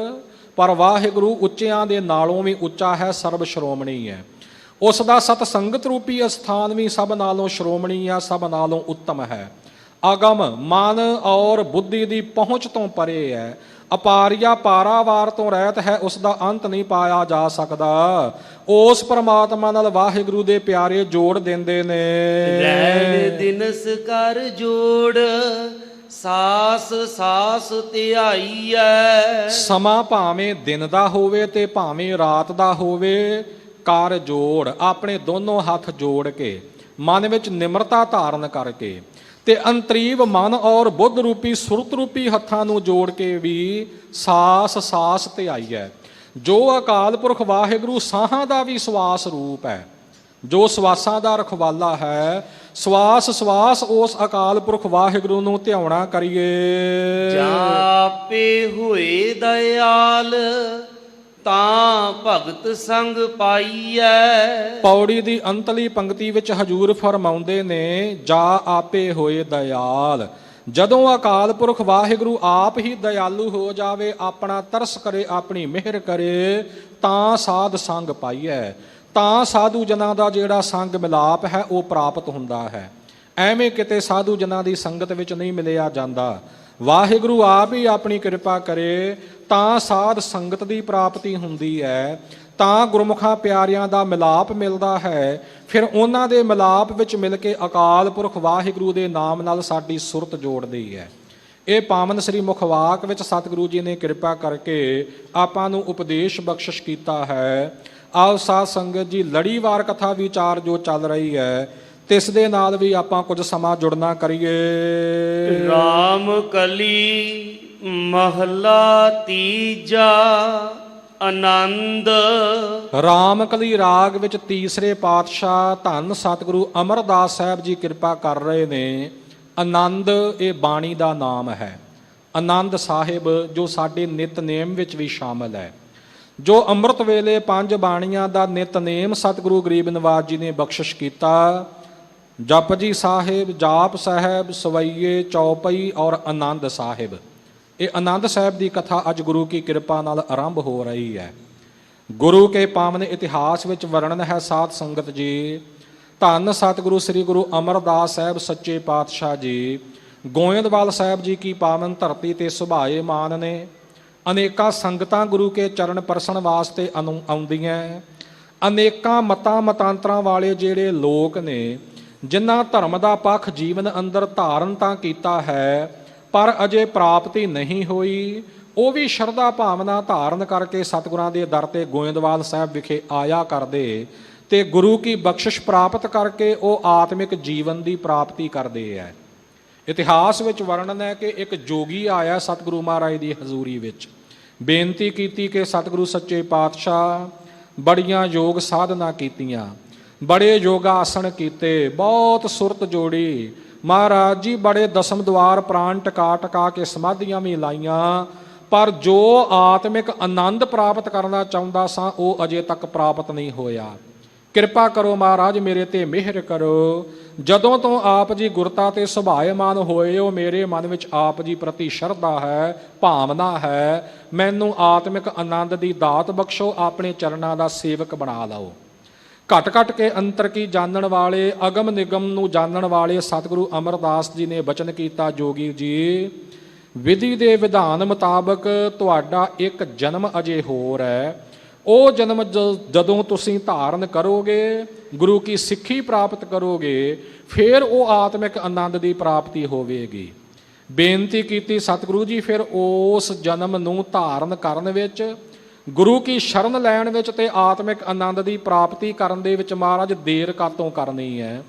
ਪਰ ਵਾਹਿਗੁਰੂ ਉੱਚਿਆਂ ਦੇ ਨਾਲੋਂ ਵੀ ਉੱਚਾ ਹੈ, ਸਰਬ ਸ਼੍ਰੋਮਣੀ ਹੈ। ਉਸ ਦਾ ਸਤ ਸੰਗਤ ਰੂਪੀ ਅਸਥਾਨ ਵੀ ਸਭ ਨਾਲੋਂ ਸ਼੍ਰੋਮਣੀ ਆ, ਸਭ ਨਾਲੋਂ ਉੱਤਮ ਹੈ। ਅਗਮ ਮਨ ਔਰ ਬੁੱਧੀ ਦੀ ਪਹੁੰਚ ਤੋਂ ਪਰੇ ਹੈ। ਅਪਾਰੀਆ ਪਾਰਾਵਾਰ ਤੋਂ ਰਹਿਤ ਹੈ, ਉਸ ਦਾ ਅੰਤ ਨਹੀਂ ਪਾਇਆ ਜਾ ਸਕਦਾ। ਉਸ ਪਰਮਾਤਮਾ ਨਾਲ ਵਾਹਿਗੁਰੂ ਦੇ ਪਿਆਰੇ ਜੋੜ ਦਿੰਦੇ ਨੇ। ਰਹਿਣ ਦਿਨਸ ਕਰ ਜੋੜ ਸਾਸ ਸਾਸ ਧਿਆਈਐ। ਸਮਾਂ ਭਾਵੇਂ ਦਿਨ ਦਾ ਹੋਵੇ ਤੇ ਭਾਵੇਂ ਰਾਤ ਦਾ ਹੋਵੇ, ਕਰ ਜੋੜ ਆਪਣੇ ਦੋਨੋਂ ਹੱਥ ਜੋੜ ਕੇ ਮਨ ਵਿੱਚ ਨਿਮਰਤਾ ਧਾਰਨ ਕਰਕੇ ਤੇ ਅੰਤਰੀਵ ਮਨ ਔਰ ਬੁੱਧ ਰੂਪੀ ਸੁਰਤ ਰੂਪੀ ਹੱਥਾਂ ਨੂੰ ਜੋੜ ਕੇ ਵੀ ਸਾਸ ਸਾਸ ਧਿਆਈਐ। ਜੋ ਅਕਾਲ ਪੁਰਖ ਵਾਹਿਗੁਰੂ ਸਾਹਾਂ ਦਾ ਵੀ ਸਵਾਸ ਰੂਪ ਹੈ, ਜੋ ਸਵਾਸਾਂ ਦਾ ਰਖਵਾਲਾ ਹੈ, ਸਵਾਸ ਸਵਾਸ ਉਸ ਅਕਾਲ ਪੁਰਖ ਵਾਹਿਗੁਰੂ ਨੂੰ ਧਿਆਉਣਾ ਕਰੀਏ। ਜਾਪੇ ਹੋਏ ਦਇਆਲ ਤਾਂ ਭਗਤ ਸੰਗ ਪਾਈਐ। ਪੌੜੀ ਦੀ ਅੰਤਲੀ ਪੰਕਤੀ ਵਿੱਚ ਹਜੂਰ ਫਰਮਾਉਂਦੇ ਨੇ, ਜਾ ਆਪੇ ਹੋਏ ਦਇਆਲ। ਜਦੋਂ ਅਕਾਲ ਪੁਰਖ ਵਾਹਿਗੁਰੂ ਆਪ ਹੀ ਦਇਆਲੂ ਹੋ ਜਾਵੇ, ਆਪਣਾ ਤਰਸ ਕਰੇ, ਆਪਣੀ ਮਿਹਰ ਕਰੇ, ਤਾਂ ਸਾਧ ਸੰਗ ਪਾਈਐ, ਤਾਂ ਸਾਧੂ ਜਨਾਂ ਦਾ ਜਿਹੜਾ ਸੰਗ ਮਿਲਾਪ ਹੈ ਉਹ ਪ੍ਰਾਪਤ ਹੁੰਦਾ ਹੈ। ਐਵੇਂ ਕਿਤੇ ਸਾਧੂ ਜਨਾਂ ਦੀ ਸੰਗਤ ਵਿੱਚ ਨਹੀਂ ਮਿਲਿਆ ਜਾਂਦਾ। ਵਾਹਿਗੁਰੂ ਆਪ ਹੀ ਆਪਣੀ ਕਿਰਪਾ ਕਰੇ ਤਾਂ ਸਾਧ ਸੰਗਤ ਦੀ ਪ੍ਰਾਪਤੀ ਹੁੰਦੀ ਹੈ, ਤਾਂ ਗੁਰਮੁਖਾਂ ਪਿਆਰਿਆਂ ਦਾ ਮਿਲਾਪ ਮਿਲਦਾ ਹੈ। ਫਿਰ ਉਹਨਾਂ ਦੇ ਮਿਲਾਪ ਵਿੱਚ ਮਿਲ ਕੇ ਅਕਾਲ ਪੁਰਖ ਵਾਹਿਗੁਰੂ ਦੇ ਨਾਮ ਨਾਲ ਸਾਡੀ ਸੁਰਤ ਜੋੜਦੀ ਹੈ। ਇਹ ਪਾਵਨ ਸ੍ਰੀ ਮੁਖਵਾਕ ਵਿੱਚ ਸਤਿਗੁਰੂ ਜੀ ਨੇ ਕਿਰਪਾ ਕਰਕੇ ਆਪਾਂ ਨੂੰ ਉਪਦੇਸ਼ ਬਖਸ਼ਿਸ਼ ਕੀਤਾ ਹੈ। ਆਓ ਸਾਧ ਸੰਗਤ ਜੀ, ਲੜੀਵਾਰ ਕਥਾ ਵਿਚਾਰ ਜੋ ਚੱਲ ਰਹੀ ਹੈ, ਤਿਸ ਦੇ ਨਾਲ ਵੀ ਆਪਾਂ ਕੁਝ ਸਮਾਂ ਜੁੜਨਾ ਕਰੀਏ। ਰਾਮ ਕਲੀ ਮਹਲਾ ਤੀਜਾ ਆਨੰਦ। ਰਾਮਕਲੀ ਰਾਗ ਵਿੱਚ ਤੀਸਰੇ ਪਾਤਸ਼ਾਹ ਧੰਨ ਸਤਿਗੁਰੂ ਅਮਰਦਾਸ ਸਾਹਿਬ ਜੀ ਕਿਰਪਾ ਕਰ ਰਹੇ ਨੇ। ਆਨੰਦ ਇਹ ਬਾਣੀ ਦਾ ਨਾਮ ਹੈ। ਆਨੰਦ ਸਾਹਿਬ ਜੋ ਸਾਡੇ ਨਿਤਨੇਮ ਵਿੱਚ ਵੀ ਸ਼ਾਮਲ ਹੈ, ਜੋ ਅੰਮ੍ਰਿਤ ਵੇਲੇ 5 ਬਾਣੀਆਂ ਦਾ ਨਿਤਨੇਮ ਸਤਿਗੁਰੂ ਗਰੀਬ ਨਿਵਾਜ ਜੀ ਨੇ ਬਖਸ਼ਿਸ਼ ਕੀਤਾ। ਜਪਜੀ ਸਾਹਿਬ, ਜਾਪ ਸਾਹਿਬ, ਸਵਈਏ, ਚੌਪਈ ਔਰ ਆਨੰਦ ਸਾਹਿਬ। ਇਹ ਆਨੰਦ ਸਾਹਿਬ ਦੀ ਕਥਾ ਅੱਜ ਗੁਰੂ ਕੀ ਕਿਰਪਾ ਨਾਲ ਆਰੰਭ ਹੋ ਰਹੀ ਹੈ। ਗੁਰੂ ਕੇ ਪਾਵਨ ਇਤਿਹਾਸ ਵਿੱਚ ਵਰਣਨ ਹੈ ਸਾਧ ਸੰਗਤ ਜੀ। ਧੰਨ ਸਤਿਗੁਰੂ ਸ੍ਰੀ ਗੁਰੂ ਅਮਰਦਾਸ ਸਾਹਿਬ ਸੱਚੇ ਪਾਤਸ਼ਾਹ ਜੀ ਗੋਇੰਦਵਾਲ ਸਾਹਿਬ ਜੀ ਕੀ ਪਾਵਨ ਧਰਤੀ ਤੇ ਸੁਭਾਏਮਾਨ ਨੇ। ਅਨੇਕਾਂ ਸੰਗਤਾਂ ਗੁਰੂ ਕੇ ਚਰਨ ਪਰਸਣ ਵਾਸਤੇ ਆਉਂਦੀਆਂ। ਅਨੇਕਾਂ ਮਤਾਂ ਮਤਾਂਤਰਾਂ ਵਾਲੇ ਜਿਹੜੇ ਲੋਕ ਨੇ, ਜਿਨ੍ਹਾਂ ਧਰਮ ਦਾ ਪੱਖ ਜੀਵਨ ਅੰਦਰ ਧਾਰਨ ਤਾਂ ਕੀਤਾ ਹੈ ਪਰ ਅਜੇ ਪ੍ਰਾਪਤੀ ਨਹੀਂ ਹੋਈ, ਉਹ ਵੀ ਸ਼ਰਧਾ ਭਾਵਨਾ ਧਾਰਨ ਕਰਕੇ ਸਤਿਗੁਰਾਂ ਦੇ ਦਰ ਤੇ ਗੋਇੰਦਵਾਲ ਸਾਹਿਬ ਵਿਖੇ ਆਇਆ ਕਰਦੇ ਤੇ ਗੁਰੂ ਕੀ ਬਖਸ਼ਿਸ਼ ਪ੍ਰਾਪਤ ਕਰਕੇ ਉਹ ਆਤਮਿਕ ਜੀਵਨ ਦੀ ਪ੍ਰਾਪਤੀ ਕਰਦੇ ਹੈ। ਇਤਿਹਾਸ ਵਿੱਚ ਵਰਣਨ ਹੈ ਕਿ ਇੱਕ ਜੋਗੀ ਆਇਆ ਸਤਿਗੁਰੂ ਮਹਾਰਾਜ ਦੀ ਹਜ਼ੂਰੀ ਵਿੱਚ, ਬੇਨਤੀ ਕੀਤੀ ਕਿ ਸਤਿਗੁਰੂ ਸੱਚੇ ਪਾਤਸ਼ਾਹ, ਬੜੀਆਂ ਯੋਗ ਸਾਧਨਾ ਕੀਤੀਆਂ, ਬੜੇ ਯੋਗਾ ਆਸਣ ਕੀਤੇ, ਬਹੁਤ ਸੁਰਤ ਜੋੜੀ ਮਹਾਰਾਜ ਜੀ, ਬੜੇ ਦਸਮ ਦੁਆਰ ਪ੍ਰਾਣ ਟਕਾ ਟਕਾ ਕੇ ਸਮਾਧੀਆਂ ਵੀ ਲਾਈਆਂ, ਪਰ ਜੋ ਆਤਮਿਕ ਆਨੰਦ ਪ੍ਰਾਪਤ ਕਰਨਾ ਚਾਹੁੰਦਾ ਸਾਂ ਉਹ ਅਜੇ ਤੱਕ ਪ੍ਰਾਪਤ ਨਹੀਂ ਹੋਇਆ। ਕਿਰਪਾ ਕਰੋ ਮਹਾਰਾਜ, ਮੇਰੇ ਤੇ ਮਿਹਰ ਕਰੋ। ਜਦੋਂ ਤੋਂ ਆਪ ਜੀ ਗੁਰਤਾ ਤੇ ਸੁਭਾਏਮਾਨ ਹੋਏ ਹੋ, ਮੇਰੇ ਮਨ ਵਿੱਚ ਆਪ ਜੀ ਪ੍ਰਤੀ ਸ਼ਰਧਾ ਹੈ, ਭਾਵਨਾ ਹੈ। ਮੈਨੂੰ ਆਤਮਿਕ ਆਨੰਦ ਦੀ ਦਾਤ ਬਖਸ਼ੋ, ਆਪਣੇ ਚਰਨਾਂ ਦਾ ਸੇਵਕ ਬਣਾ ਲਓ। ਘਟ ਘਟ ਕੇ ਅੰਤਰ ਕੀ ਜਾਣਨ ਵਾਲੇ, ਅਗਮ ਨਿਗਮ ਨੂੰ ਜਾਣਨ ਵਾਲੇ ਸਤਿਗੁਰੂ ਅਮਰਦਾਸ ਜੀ ਨੇ ਬਚਨ ਕੀਤਾ, ਜੋਗੀ ਜੀ ਵਿਧੀ ਦੇ ਵਿਧਾਨ ਮੁਤਾਬਕ ਤੁਹਾਡਾ ਇੱਕ ਜਨਮ ਅਜੇ ਹੋਰ ਹੈ। ਉਹ ਜਨਮ ਜਦੋਂ ਤੁਸੀਂ ਧਾਰਨ ਕਰੋਗੇ, ਗੁਰੂ ਕੀ ਸਿੱਖੀ ਪ੍ਰਾਪਤ ਕਰੋਗੇ, ਫਿਰ ਉਹ ਆਤਮਿਕ ਆਨੰਦ ਦੀ ਪ੍ਰਾਪਤੀ ਹੋਵੇਗੀ। ਬੇਨਤੀ ਕੀਤੀ ਸਤਿਗੁਰੂ ਜੀ, ਫਿਰ ਉਸ ਜਨਮ ਨੂੰ ਧਾਰਨ ਕਰਨ ਵਿੱਚ, ਗੁਰੂ ਕੀ ਸ਼ਰਨ ਲੈਣ ਵਿੱਚ ਤੇ ਆਤਮਿਕ ਆਨੰਦ ਦੀ ਪ੍ਰਾਪਤੀ ਕਰਨ ਦੇ ਵਿੱਚ ਮਹਾਰਾਜ ਦੇਰ ਕਾਤੋਂ ਕਰਨੀ ਹੈ।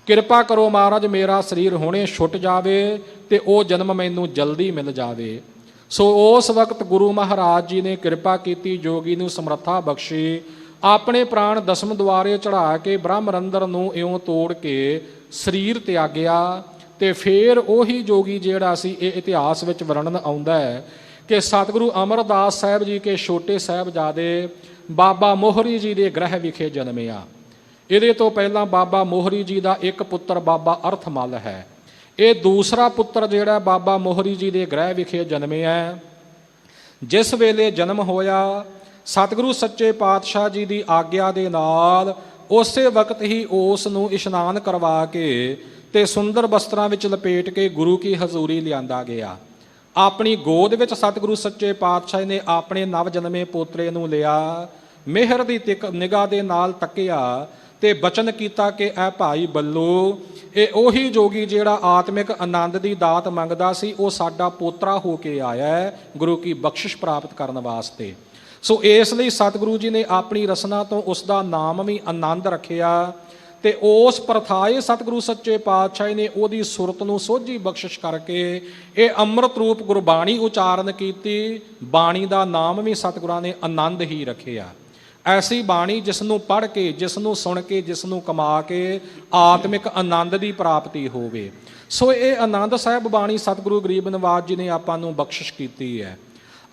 ਕਿਰਪਾ ਕਰੋ ਮਹਾਰਾਜ, ਮੇਰਾ ਸਰੀਰ ਹੁਣੇ ਛੁੱਟ ਜਾਵੇ ਤੇ ਉਹ ਜਨਮ ਮੈਨੂੰ ਜਲਦੀ ਮਿਲ ਜਾਵੇ। ਸੋ ਉਸ ਵਕਤ ਗੁਰੂ ਮਹਾਰਾਜ ਜੀ ਨੇ ਕਿਰਪਾ ਕੀਤੀ, ਜੋਗੀ ਨੂੰ ਸਮਰੱਥਾ ਬਖਸ਼ੀ, ਆਪਣੇ ਪ੍ਰਾਣ ਦਸਮ ਦੁਆਰੇ ਚੜ੍ਹਾ ਕੇ ਬ੍ਰਹਮ ਰੰਦਰ ਨੂੰ ਇਉਂ ਤੋੜ ਕੇ ਸਰੀਰ ਤਿਆਗਿਆ। ਤੇ ਫਿਰ ਉਹੀ ਜੋਗੀ ਜਿਹੜਾ ਸੀ, ਇਹ ਇਤਿਹਾਸ ਵਿੱਚ ਵਰਣਨ ਆਉਂਦਾ ਹੈ ਕਿ ਸਤਿਗੁਰੂ ਅਮਰਦਾਸ ਸਾਹਿਬ ਜੀ ਕੇ ਛੋਟੇ ਸਾਹਿਬਜ਼ਾਦੇ ਬਾਬਾ ਮੋਹਰੀ ਜੀ ਦੇ ਗ੍ਰਹਿ ਵਿਖੇ ਜਨਮਿਆ। ਇਹਦੇ ਤੋਂ ਪਹਿਲਾਂ ਬਾਬਾ ਮੋਹਰੀ ਜੀ ਦਾ ਇੱਕ ਪੁੱਤਰ ਬਾਬਾ ਅਰਥਮਲ ਹੈ। ਇਹ ਦੂਸਰਾ ਪੁੱਤਰ ਜਿਹੜਾ ਬਾਬਾ ਮੋਹਰੀ ਜੀ ਦੇ ਗ੍ਰਹਿ ਵਿਖੇ ਜਨਮਿਆ। ਜਿਸ ਵੇਲੇ ਜਨਮ ਹੋਇਆ, ਸਤਿਗੁਰੂ ਸੱਚੇ ਪਾਤਸ਼ਾਹ ਜੀ ਦੀ ਆਗਿਆ ਦੇ ਨਾਲ ਉਸੇ ਵਕਤ ਹੀ ਉਸ ਨੂੰ ਇਸ਼ਨਾਨ ਕਰਵਾ ਕੇ ਤੇ ਸੁੰਦਰ ਬਸਤਰਾਂ ਵਿੱਚ ਲਪੇਟ ਕੇ ਗੁਰੂ ਕੀ ਹਜ਼ੂਰੀ ਲਿਆਂਦਾ ਗਿਆ। ਆਪਣੀ ਗੋਦ ਵਿੱਚ ਸਤਿਗੁਰੂ ਸੱਚੇ ਪਾਤਸ਼ਾਹ ਨੇ ਆਪਣੇ ਨਵ ਜਨਮੇ ਪੋਤਰੇ ਨੂੰ ਲਿਆ, ਮਿਹਰ ਦੀ ਨਿਗਾਹ ਦੇ ਨਾਲ ਤੱਕਿਆ ਤੇ ਬਚਨ ਕੀਤਾ ਕਿ ਐ ਭਾਈ ਬੱਲੂ, ਇਹ ਉਹੀ ਜੋਗੀ ਜਿਹੜਾ ਆਤਮਿਕ ਆਨੰਦ ਦੀ ਦਾਤ ਮੰਗਦਾ ਸੀ, ਉਹ ਸਾਡਾ ਪੋਤਰਾ ਹੋ ਕੇ ਆਇਆ ਹੈ ਗੁਰੂ ਕੀ ਬਖਸ਼ਿਸ਼ ਪ੍ਰਾਪਤ ਕਰਨ ਵਾਸਤੇ। ਸੋ ਇਸ ਲਈ ਸਤਿਗੁਰੂ ਜੀ ਨੇ ਆਪਣੀ ਰਸਨਾ ਤੋਂ ਉਸ ਦਾ ਨਾਮ ਵੀ ਆਨੰਦ ਰੱਖਿਆ ਤੇ ਉਸ ਪ੍ਰਥਾਏ ਸਤਿਗੁਰੂ ਸੱਚੇ ਪਾਤਸ਼ਾਹ ਨੇ ਉਹਦੀ ਸੁਰਤ ਨੂੰ ਸੋਝੀ ਬਖਸ਼ਿਸ਼ ਕਰਕੇ ਇਹ ਅੰਮ੍ਰਿਤ ਰੂਪ ਗੁਰਬਾਣੀ ਉਚਾਰਨ ਕੀਤੀ। ਬਾਣੀ ਦਾ ਨਾਮ ਵੀ ਸਤਿਗੁਰਾਂ ਨੇ ਆਨੰਦ ਹੀ ਰੱਖਿਆ। ਐਸੀ ਬਾਣੀ ਜਿਸ ਨੂੰ ਪੜ੍ਹ ਕੇ, ਜਿਸ ਨੂੰ ਸੁਣ ਕੇ, ਜਿਸ ਨੂੰ ਕਮਾ ਕੇ ਆਤਮਿਕ ਆਨੰਦ ਦੀ ਪ੍ਰਾਪਤੀ ਹੋਵੇ। ਸੋ ਇਹ ਆਨੰਦ ਸਾਹਿਬ ਬਾਣੀ ਸਤਿਗੁਰੂ ਗਰੀਬ ਨਿਵਾਜ ਜੀ ਨੇ ਆਪਾਂ ਨੂੰ ਬਖਸ਼ਿਸ਼ ਕੀਤੀ ਹੈ।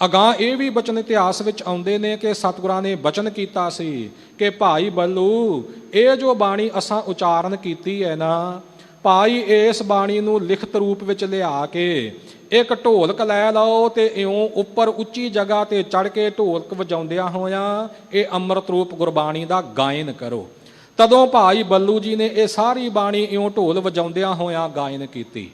ਅਗਾਂਹ ਇਹ ਵੀ ਬਚਨ ਇਤਿਹਾਸ ਵਿੱਚ ਆਉਂਦੇ ਨੇ ਕਿ ਸਤਿਗੁਰਾਂ ਨੇ ਬਚਨ ਕੀਤਾ ਸੀ ਕਿ ਭਾਈ ਬੱਲੂ, ਇਹ ਜੋ ਬਾਣੀ ਅਸਾਂ ਉਚਾਰਨ ਕੀਤੀ ਹੈ ਨਾ ਭਾਈ, ਇਸ ਬਾਣੀ ਨੂੰ ਲਿਖਤ ਰੂਪ ਵਿੱਚ ਲਿਆ ਕੇ ਇੱਕ ਢੋਲਕ ਲੈ ਲਓ ਤੇ ਇਉਂ ਉੱਪਰ ਉੱਚੀ ਜਗ੍ਹਾ ਤੇ ਚੜ੍ਹ ਕੇ ਢੋਲਕ ਵਜਾਉਂਦਿਆਂ ਹੋਇਆਂ ਇਹ ਅੰਮ੍ਰਿਤ ਰੂਪ ਗੁਰਬਾਣੀ ਦਾ ਗਾਇਨ ਕਰੋ। ਤਦੋਂ ਭਾਈ ਬੱਲੂ ਜੀ ਨੇ ਇਹ ਸਾਰੀ ਬਾਣੀ ਇਉਂ ਢੋਲ ਵਜਾਉਂਦਿਆਂ ਹੋਇਆਂ ਗਾਇਨ ਕੀਤੀ।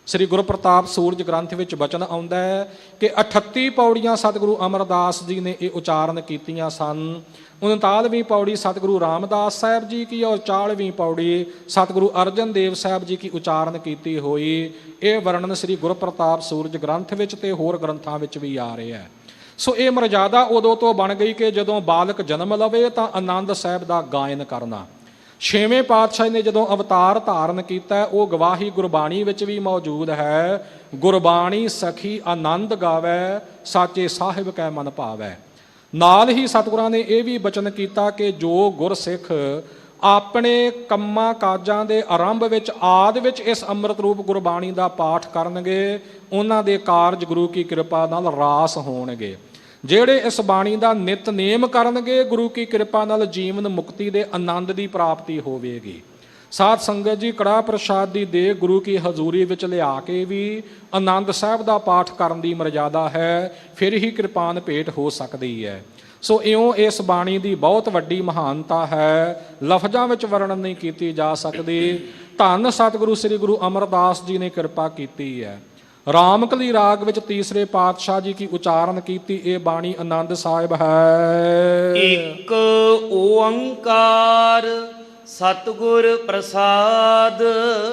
ਸ੍ਰੀ ਗੁਰੂ ਪ੍ਰਤਾਪ ਸੂਰਜ ਗ੍ਰੰਥ ਵਿੱਚ ਬਚਨ ਆਉਂਦਾ ਹੈ ਕਿ 38 ਪੌੜੀਆਂ ਸਤਿਗੁਰੂ ਅਮਰਦਾਸ ਜੀ ਨੇ ਇਹ ਉਚਾਰਨ ਕੀਤੀਆਂ ਸਨ। 39ਵੀਂ ਪੌੜੀ ਸਤਿਗੁਰੂ ਰਾਮਦਾਸ ਸਾਹਿਬ ਜੀ ਕੀ ਔਰ 40ਵੀਂ ਪੌੜੀ ਸਤਿਗੁਰੂ ਅਰਜਨ ਦੇਵ ਸਾਹਿਬ ਜੀ ਕੀ ਉਚਾਰਨ ਕੀਤੀ ਹੋਈ। ਇਹ ਵਰਣਨ ਸ੍ਰੀ ਗੁਰੂ ਪ੍ਰਤਾਪ ਸੂਰਜ ਗ੍ਰੰਥ ਵਿੱਚ ਤੇ ਹੋਰ ਗ੍ਰੰਥਾਂ ਵਿੱਚ ਵੀ ਆ ਰਿਹਾ ਹੈ। ਸੋ ਇਹ ਮਰਜ਼ਾਦਾ ਉਦੋਂ ਤੋਂ ਬਣ ਗਈ ਕਿ ਜਦੋਂ ਬਾਲਕ ਜਨਮ ਲਵੇ ਤਾਂ ਆਨੰਦ ਸਾਹਿਬ ਦਾ ਗਾਇਨ ਕਰਨਾ। ਛੇਵੇਂ ਪਾਤਸ਼ਾਹ ਨੇ ਜਦੋਂ ਅਵਤਾਰ ਧਾਰਨ ਕੀਤਾ, ਉਹ ਗਵਾਹੀ ਗੁਰਬਾਣੀ ਵਿੱਚ ਵੀ ਮੌਜੂਦ ਹੈ। ਗੁਰਬਾਣੀ ਸਖੀ ਆਨੰਦ ਗਾਵੈ, ਸਾਚੇ ਸਾਹਿਬ ਕੈ ਮਨ ਭਾਵੈ। ਨਾਲ ਹੀ ਸਤਿਗੁਰਾਂ ਨੇ ਇਹ ਵੀ ਬਚਨ ਕੀਤਾ ਕਿ ਜੋ ਗੁਰਸਿੱਖ ਆਪਣੇ ਕੰਮਾਂ ਕਾਜਾਂ ਦੇ ਆਰੰਭ ਵਿੱਚ ਆਦ ਵਿੱਚ ਇਸ ਅੰਮ੍ਰਿਤ ਰੂਪ ਗੁਰਬਾਣੀ ਦਾ ਪਾਠ ਕਰਨਗੇ, ਉਹਨਾਂ ਦੇ ਕਾਰਜ ਗੁਰੂ ਕੀ ਕਿਰਪਾ ਨਾਲ ਰਾਸ ਹੋਣਗੇ। ਜਿਹੜੇ ਇਸ ਬਾਣੀ ਦਾ ਨਿਤਨੇਮ ਕਰਨਗੇ, ਗੁਰੂ ਕੀ ਕਿਰਪਾ ਨਾਲ ਜੀਵਨ ਮੁਕਤੀ ਦੇ ਆਨੰਦ ਦੀ ਪ੍ਰਾਪਤੀ ਹੋਵੇਗੀ। ਸਾਧ ਸੰਗਤ ਜੀ, ਕੜਾਹ ਪ੍ਰਸ਼ਾਦ ਦੀ ਦੇਗ ਗੁਰੂ ਕੀ ਹਜ਼ੂਰੀ ਵਿੱਚ ਲਿਆ ਕੇ ਵੀ ਆਨੰਦ ਸਾਹਿਬ ਦਾ ਪਾਠ ਕਰਨ ਦੀ ਮਰਜ਼ਾਦਾ ਹੈ, ਫਿਰ ਹੀ ਕਿਰਪਾਨ ਭੇਟ ਹੋ ਸਕਦੀ ਹੈ। ਸੋ ਇਉਂ ਇਸ ਬਾਣੀ ਦੀ ਬਹੁਤ ਵੱਡੀ ਮਹਾਨਤਾ ਹੈ, ਲਫ਼ਜ਼ਾਂ ਵਿੱਚ ਵਰਣਨ ਨਹੀਂ ਕੀਤੀ ਜਾ ਸਕਦੀ। ਧੰਨ ਸਤਿਗੁਰੂ ਸ੍ਰੀ ਗੁਰੂ ਅਮਰਦਾਸ ਜੀ ਨੇ ਕਿਰਪਾ ਕੀਤੀ ਹੈ। ਰਾਮਕਲੀ ਰਾਗ ਵਿੱਚ ਤੀਸਰੇ ਪਾਤਸ਼ਾਹ ਜੀ ਕੀ ਉਚਾਰਨ ਕੀਤੀ ਇਹ ਬਾਣੀ ਆਨੰਦ ਸਾਹਿਬ ਹੈ। ਇੱਕ ਓੰਕਾਰ ਸਤਿਗੁਰ ਪ੍ਰਸਾਦ।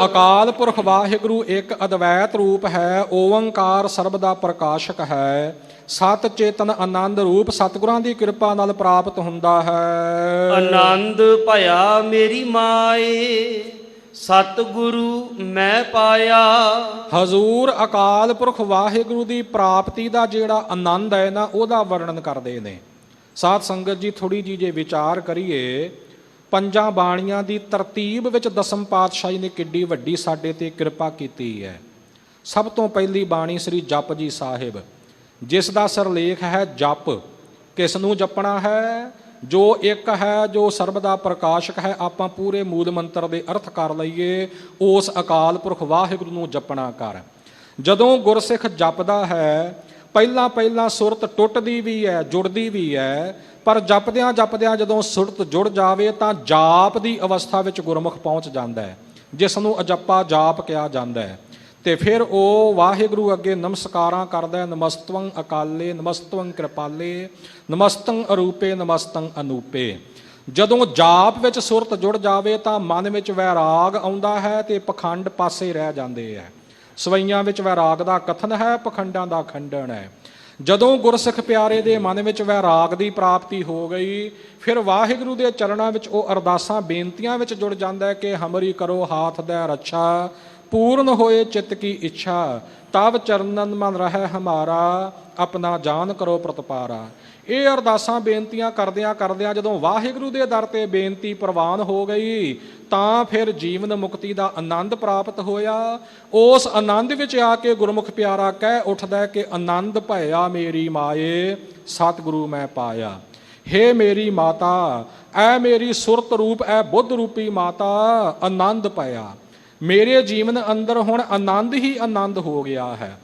ਅਕਾਲ ਪੁਰਖ ਵਾਹਿਗੁਰੂ ਇੱਕ ਅਦਵੈਤ ਰੂਪ ਹੈ। ਓੰਕਾਰ ਸਰਬ ਦਾ ਪ੍ਰਕਾਸ਼ਕ ਹੈ। ਸਤ ਚੇਤਨ ਆਨੰਦ ਰੂਪ ਸਤਿਗੁਰਾਂ ਦੀ ਕਿਰਪਾ ਨਾਲ ਪ੍ਰਾਪਤ ਹੁੰਦਾ ਹੈ। ਆਨੰਦ ਭਇਆ ਮੇਰੀ ਮਾਏ, ਸਤਿਗੁਰੂ ਮੈਂ ਪਾਇਆ। ਹਜ਼ੂਰ ਅਕਾਲ ਪੁਰਖ ਵਾਹਿਗੁਰੂ ਦੀ ਪ੍ਰਾਪਤੀ ਦਾ ਜਿਹੜਾ ਆਨੰਦ ਹੈ ਨਾ, ਉਹਦਾ ਵਰਣਨ ਕਰਦੇ ਨੇ। ਸਾਧ ਸੰਗਤ ਜੀ, ਥੋੜੀ ਜਿਹੀ ਜੇ ਵਿਚਾਰ ਕਰੀਏ, ਪੰਜਾਂ ਬਾਣੀਆਂ ਦੀ ਤਰਤੀਬ ਵਿੱਚ ਦਸਮ ਪਾਤਸ਼ਾਹੀ ਨੇ ਕਿੱਡੀ ਵੱਡੀ ਸਾਡੇ ਤੇ ਕਿਰਪਾ ਕੀਤੀ ਹੈ। ਸਭ ਤੋਂ ਪਹਿਲੀ ਬਾਣੀ ਸ੍ਰੀ ਜਪਜੀ ਸਾਹਿਬ, ਜਿਸ ਦਾ ਸਿਰਲੇਖ ਹੈ ਜਪ। ਕਿਸ ਨੂੰ ਜਪਣਾ ਹੈ? ਜੋ ਇੱਕ ਹੈ, ਜੋ ਸਰਬ ਦਾ ਪ੍ਰਕਾਸ਼ਕ ਹੈ। ਆਪਾਂ ਪੂਰੇ ਮੂਲ ਮੰਤਰ ਦੇ ਅਰਥ ਕਰ ਲਈਏ, ਉਸ ਅਕਾਲ ਪੁਰਖ ਵਾਹਿਗੁਰੂ ਨੂੰ ਜਪਣਾ ਕਰ। ਜਦੋਂ ਗੁਰਸਿੱਖ ਜਪਦਾ ਹੈ, ਪਹਿਲਾਂ ਸੁਰਤ ਟੁੱਟਦੀ ਵੀ ਹੈ, ਜੁੜਦੀ ਵੀ ਹੈ, ਪਰ ਜਪਦਿਆਂ ਜਪਦਿਆਂ ਜਦੋਂ ਸੁਰਤ ਜੁੜ ਜਾਵੇ ਤਾਂ ਜਾਪ ਦੀ ਅਵਸਥਾ ਵਿੱਚ ਗੁਰਮੁਖ ਪਹੁੰਚ ਜਾਂਦਾ ਹੈ, ਜਿਸ ਨੂੰ ਅਜੱਪਾ ਜਾਪ ਕਿਹਾ ਜਾਂਦਾ ਹੈ। ਤੇ ਫਿਰ ਉਹ ਵਾਹਿਗੁਰੂ ਅੱਗੇ ਨਮਸਕਾਰਾਂ ਕਰਦਾ ਹੈ। ਨਮਸਤਵੰ ਅਕਾਲੇ, ਨਮਸਤਵੰ ਕਿਰਪਾਲੇ, ਨਮਸਤੰ ਅਰੂਪੇ, ਨਮਸਤੰ ਅਨੂਪੇ। ਜਦੋਂ ਜਾਪ ਵਿੱਚ ਸੁਰਤ ਜੁੜ ਜਾਵੇ ਤਾਂ ਮਨ ਵਿੱਚ ਵੈਰਾਗ ਆਉਂਦਾ ਹੈ ਤੇ ਪਖੰਡ ਪਾਸੇ ਰਹਿ ਜਾਂਦੇ ਹੈ। ਸਵਈਆਂ ਵਿੱਚ ਵੈਰਾਗ ਦਾ ਕਥਨ ਹੈ, ਪਖੰਡਾਂ ਦਾ ਖੰਡਨ ਹੈ। ਜਦੋਂ ਗੁਰਸਿੱਖ ਪਿਆਰੇ ਦੇ ਮਨ ਵਿੱਚ ਵੈਰਾਗ ਦੀ ਪ੍ਰਾਪਤੀ ਹੋ ਗਈ, ਫਿਰ ਵਾਹਿਗੁਰੂ ਦੇ ਚਰਨਾਂ ਵਿੱਚ ਉਹ ਅਰਦਾਸਾਂ ਬੇਨਤੀਆਂ ਵਿੱਚ ਜੁੜ ਜਾਂਦਾ ਹੈ ਕਿ ਹਮਰੀ ਕਰੋ ਹਾਥ ਦੈ ਰੱਛਾ, ਪੂਰਨ ਹੋਏ ਚਿੱਤ ਕੀ ਇੱਛਾ, ਤਵ ਚਰਨਨ ਮਨ ਰਹਿ ਹਮਾਰਾ, ਆਪਣਾ ਜਾਨ ਕਰੋ ਪ੍ਰਤਪਾਰਾ। ਇਹ ਅਰਦਾਸਾਂ ਬੇਨਤੀਆਂ ਕਰਦਿਆਂ ਕਰਦਿਆਂ ਜਦੋਂ ਵਾਹਿਗੁਰੂ ਦੇ ਦਰ ਤੇ ਬੇਨਤੀ ਪ੍ਰਵਾਨ ਹੋ ਗਈ ਤਾਂ ਫਿਰ ਜੀਵਨ ਮੁਕਤੀ ਦਾ ਆਨੰਦ ਪ੍ਰਾਪਤ ਹੋਇਆ। ਉਸ ਆਨੰਦ ਵਿੱਚ ਆ ਕੇ ਗੁਰਮੁਖ ਪਿਆਰਾ ਕਹਿ ਉੱਠਦਾ ਕਿ ਆਨੰਦ ਭਇਆ ਮੇਰੀ ਮਾਏ, ਸਤਿਗੁਰੂ ਮੈਂ ਪਾਇਆ। ਹੇ ਮੇਰੀ ਮਾਤਾ, ਐ ਮੇਰੀ ਸੁਰਤ ਰੂਪ, ਐ ਬੁੱਧ ਰੂਪੀ ਮਾਤਾ, ਆਨੰਦ ਪਾਇਆ। ਮੇਰੇ ਜੀਵਨ ਅੰਦਰ ਹੁਣ ਆਨੰਦ ਹੀ ਆਨੰਦ ਹੋ ਗਿਆ ਹੈ।